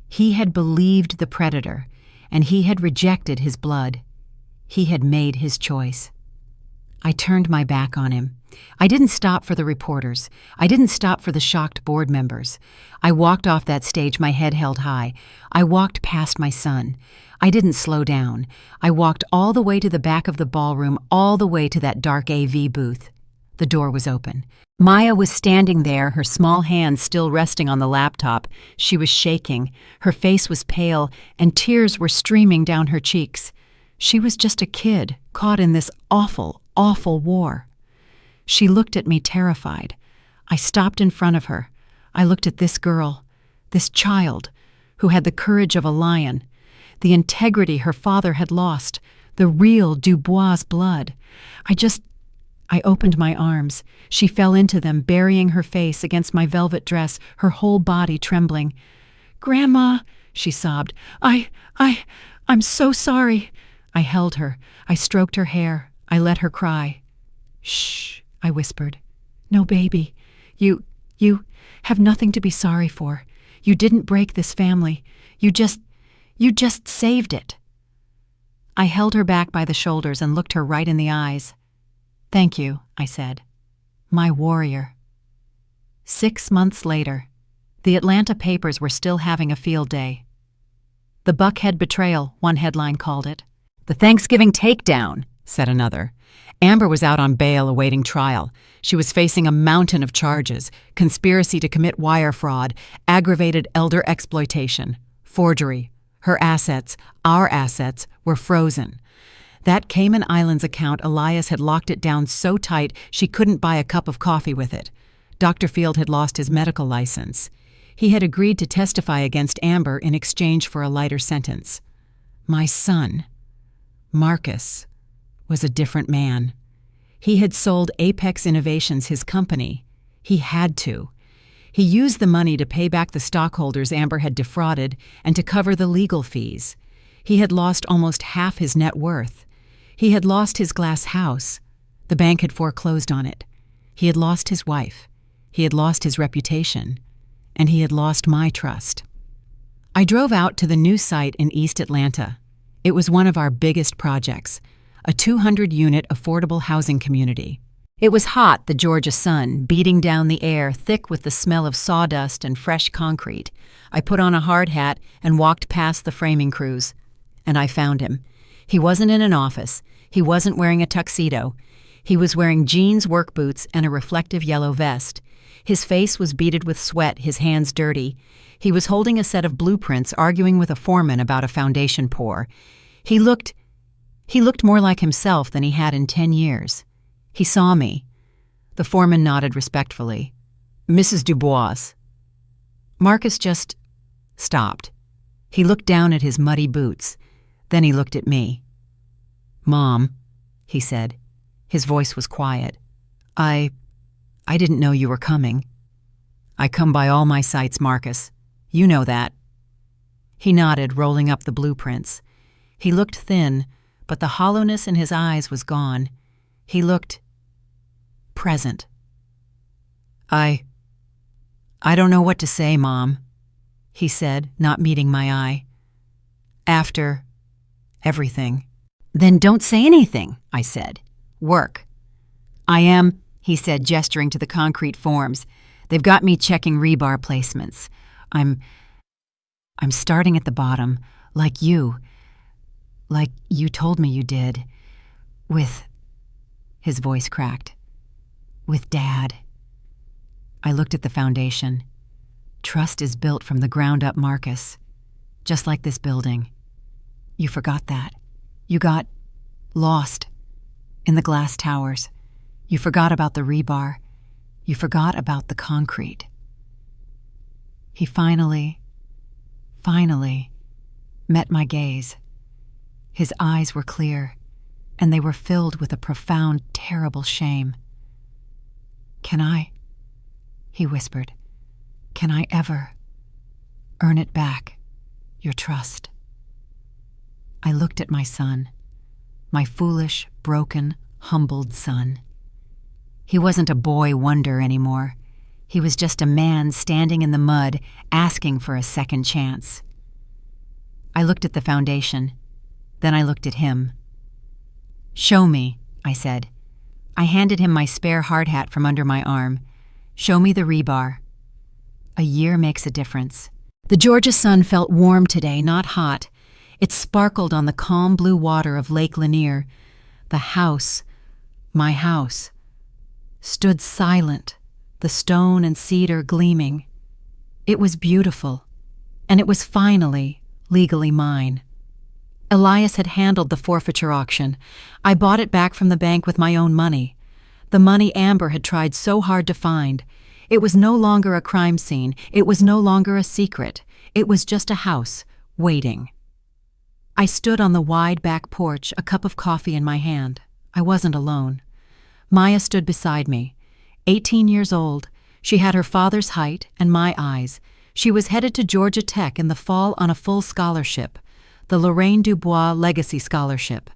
He had believed the predator, and he had rejected his blood. He had made his choice. I turned my back on him. I didn't stop for the reporters. I didn't stop for the shocked board members. I walked off that stage, my head held high. I walked past my son. I didn't slow down. I walked all the way to the back of the ballroom, all the way to that dark AV booth. The door was open. Maya was standing there, her small hands still resting on the laptop. She was shaking. Her face was pale, and tears were streaming down her cheeks. She was just a kid, caught in this awful, awful war. She looked at me terrified. I stopped in front of her. I looked at this girl, this child, who had the courage of a lion, the integrity her father had lost, the real Dubois blood. I opened my arms. She fell into them, burying her face against my velvet dress, her whole body trembling. "Grandma," she sobbed, I'm so sorry." I held her. I stroked her hair. I let her cry. "Shh," I whispered. "No, baby. You have nothing to be sorry for. You didn't break this family. You just saved it." I held her back by the shoulders and looked her right in the eyes. "Thank you," I said. "My warrior." 6 months later, the Atlanta papers were still having a field day. "The Buckhead betrayal," one headline called it. "The Thanksgiving takedown," said another. Amber was out on bail awaiting trial. She was facing a mountain of charges: conspiracy to commit wire fraud, aggravated elder exploitation, forgery. Her assets, our assets, were frozen. That Cayman Islands account, Elias had locked it down so tight she couldn't buy a cup of coffee with it. Dr. Field had lost his medical license. He had agreed to testify against Amber in exchange for a lighter sentence. My son, Marcus, was a different man. He had sold Apex Innovations, his company. He had to. He used the money to pay back the stockholders Amber had defrauded and to cover the legal fees. He had lost almost half his net worth. He had lost his glass house. The bank had foreclosed on it. He had lost his wife. He had lost his reputation. And he had lost my trust. I drove out to the new site in East Atlanta. It was one of our biggest projects. a 200-unit affordable housing community. It was hot, the Georgia sun, beating down the air, thick with the smell of sawdust and fresh concrete. I put on a hard hat and walked past the framing crews. And I found him. He wasn't in an office. He wasn't wearing a tuxedo. He was wearing jeans, work boots, and a reflective yellow vest. His face was beaded with sweat, his hands dirty. He was holding a set of blueprints, arguing with a foreman about a foundation pour. He looked more like himself than he had in 10 years. He saw me. The foreman nodded respectfully. "Mrs. Dubois." Marcus just stopped. He looked down at his muddy boots. Then he looked at me. "Mom," he said. His voice was quiet. I didn't know you were coming." "I come by all my sites, Marcus. You know that." He nodded, rolling up the blueprints. He looked thin, but the hollowness in his eyes was gone. He looked present. I don't know what to say, Mom," he said, not meeting my eye. "After everything." "Then don't say anything," I said. "Work." "I am," he said, gesturing to the concrete forms. "They've got me checking rebar placements. I'm starting at the bottom, like you told me you did. With," his voice cracked, "with Dad." I looked at the foundation. "Trust is built from the ground up, Marcus. Just like this building. You forgot that. You got lost in the glass towers. You forgot about the rebar. You forgot about the concrete." He finally met my gaze. His eyes were clear, and they were filled with a profound, terrible shame. "Can I," he whispered, "can I ever earn it back, your trust?" I looked at my son, my foolish, broken, humbled son. He wasn't a boy wonder anymore. He was just a man standing in the mud, asking for a second chance. I looked at the foundation. Then I looked at him. "Show me," I said. I handed him my spare hard hat from under my arm. "Show me the rebar." A year makes a difference. The Georgia sun felt warm today, not hot. It sparkled on the calm blue water of Lake Lanier. The house, my house, stood silent, the stone and cedar gleaming. It was beautiful, and it was finally legally mine. Elias had handled the forfeiture auction. I bought it back from the bank with my own money. The money Amber had tried so hard to find. It was no longer a crime scene. It was no longer a secret. It was just a house, waiting. I stood on the wide back porch, a cup of coffee in my hand. I wasn't alone. Maya stood beside me. 18 years old, she had her father's height and my eyes. She was headed to Georgia Tech in the fall on a full scholarship, the Lorraine Dubois Legacy Scholarship,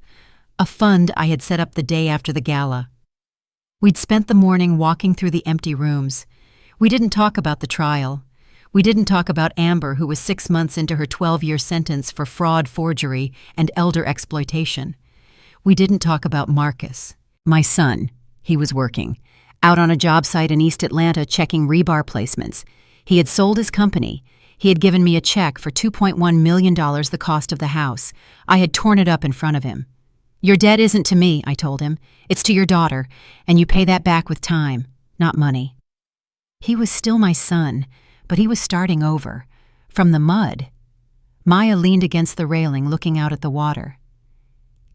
a fund I had set up the day after the gala. We'd spent the morning walking through the empty rooms. We didn't talk about the trial. We didn't talk about Amber, who was 6 months into her 12-year sentence for fraud, forgery, and elder exploitation. We didn't talk about Marcus, my son. He was working, out on a job site in East Atlanta checking rebar placements. He had sold his company. He had given me a check for $2.1 million, the cost of the house. I had torn it up in front of him. "Your debt isn't to me," I told him. "It's to your daughter, and you pay that back with time, not money." He was still my son, but he was starting over, from the mud. Maya leaned against the railing, looking out at the water.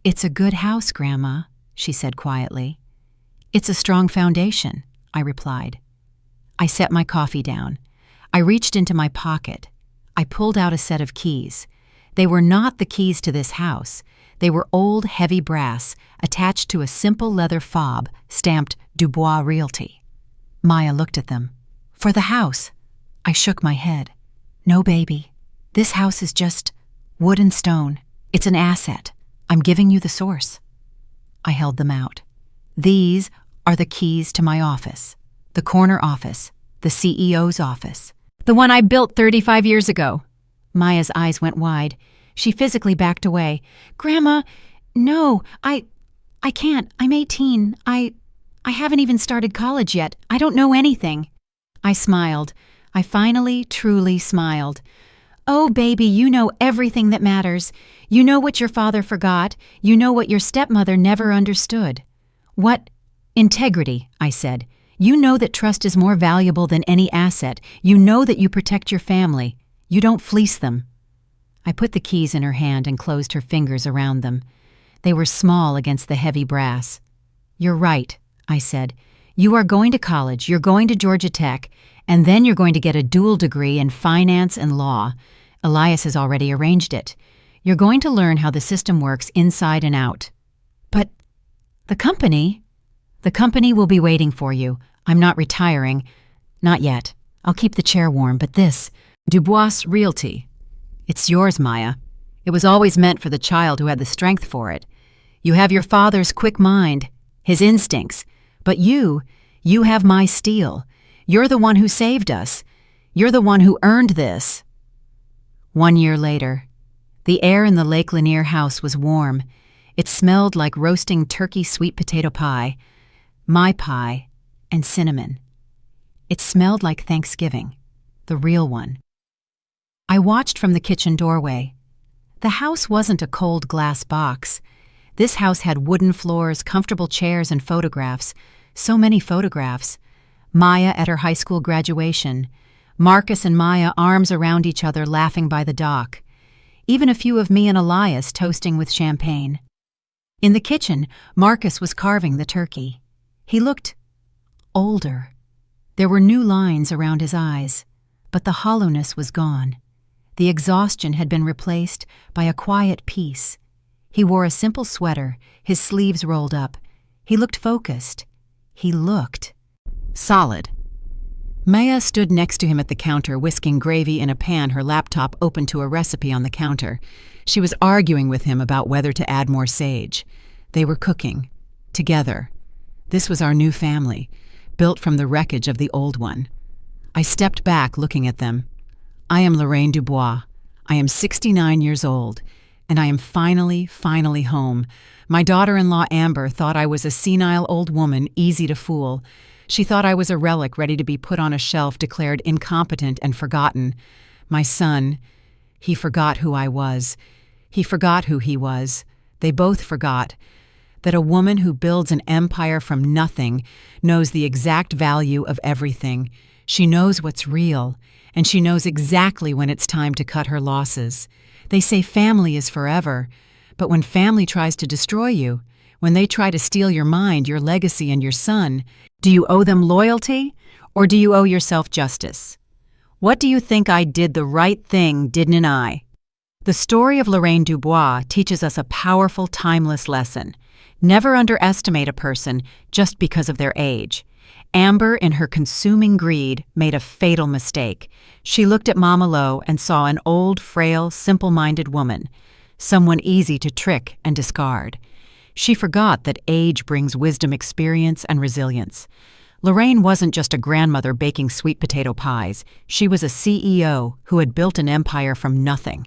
"It's a good house, Grandma," she said quietly. "It's a strong foundation," I replied. I set my coffee down. I reached into my pocket. I pulled out a set of keys. They were not the keys to this house. They were old, heavy brass, attached to a simple leather fob stamped Dubois Realty. Maya looked at them. "For the house." I shook my head. "No, baby. This house is just wood and stone. It's an asset. I'm giving you the source." I held them out. "These are the keys to my office, the corner office, the CEO's office, the one I built 35 years ago." Maya's eyes went wide. She physically backed away. "Grandma, no, I can't. I'm 18. I haven't even started college yet. I don't know anything. I smiled. I finally, truly smiled. Oh, baby, you know everything that matters. You know what your father forgot. You know what your stepmother never understood. What? Integrity, I said. You know that trust is more valuable than any asset. You know that you protect your family. You don't fleece them. I put the keys in her hand and closed her fingers around them. They were small against the heavy brass. You're right, I said. You are going to college, you're going to Georgia Tech, and then you're going to get a dual degree in finance and law. Elias has already arranged it. You're going to learn how the system works inside and out. But the company? The company will be waiting for you. I'm not retiring. Not yet. I'll keep the chair warm, but this, Dubois Realty. It's yours, Maya. It was always meant for the child who had the strength for it. You have your father's quick mind, his instincts, but you have my steel. You're the one who saved us. You're the one who earned this. 1 year later, the air in the Lake Lanier house was warm. It smelled like roasting turkey sweet potato pie, my pie, and cinnamon. It smelled like Thanksgiving, the real one. I watched from the kitchen doorway. The house wasn't a cold glass box. This house had wooden floors, comfortable chairs, and photographs. So many photographs. Maya at her high school graduation. Marcus and Maya arms around each other laughing by the dock. Even a few of me and Elias toasting with champagne. In the kitchen, Marcus was carving the turkey. He looked older. There were new lines around his eyes, but the hollowness was gone. The exhaustion had been replaced by a quiet peace. He wore a simple sweater, his sleeves rolled up. He looked focused. He looked solid. Maya stood next to him at the counter, whisking gravy in a pan, her laptop open to a recipe on the counter. She was arguing with him about whether to add more sage. They were cooking. Together. This was our new family, built from the wreckage of the old one. I stepped back, looking at them. I am Lorraine Dubois. I am 69 years old, and I am finally home. My daughter-in-law Amber thought I was a senile old woman, easy to fool. She thought I was a relic ready to be put on a shelf, declared incompetent and forgotten. My son, he forgot who I was. He forgot who he was. They both forgot that a woman who builds an empire from nothing knows the exact value of everything. She knows what's real, and she knows exactly when it's time to cut her losses. They say family is forever, but when family tries to destroy you, when they try to steal your mind, your legacy, and your son, do you owe them loyalty, or do you owe yourself justice? What do you think? I did the right thing, didn't I? The story of Lorraine Dubois teaches us a powerful, timeless lesson. Never underestimate a person just because of their age. Amber, in her consuming greed, made a fatal mistake. She looked at Mama Lo and saw an old, frail, simple-minded woman, someone easy to trick and discard. She forgot that age brings wisdom, experience, and resilience. Lorraine wasn't just a grandmother baking sweet potato pies. She was a CEO who had built an empire from nothing.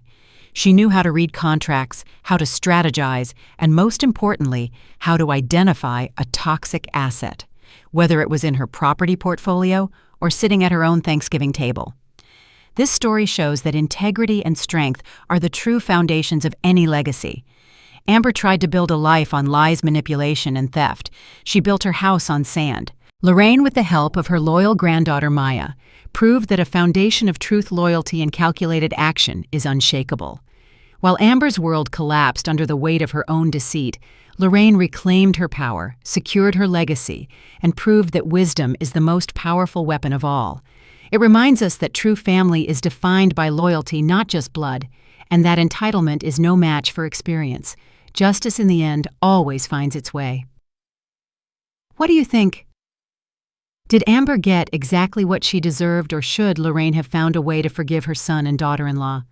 She knew how to read contracts, how to strategize, and most importantly, how to identify a toxic asset, whether it was in her property portfolio or sitting at her own Thanksgiving table. This story shows that integrity and strength are the true foundations of any legacy. Amber tried to build a life on lies, manipulation, and theft. She built her house on sand. Lorraine, with the help of her loyal granddaughter Maya, proved that a foundation of truth, loyalty, and calculated action is unshakable. While Amber's world collapsed under the weight of her own deceit, Lorraine reclaimed her power, secured her legacy, and proved that wisdom is the most powerful weapon of all. It reminds us that true family is defined by loyalty, not just blood, and that entitlement is no match for experience. Justice in the end always finds its way. What do you think? Did Amber get exactly what she deserved, or should Lorraine have found a way to forgive her son and daughter-in-law?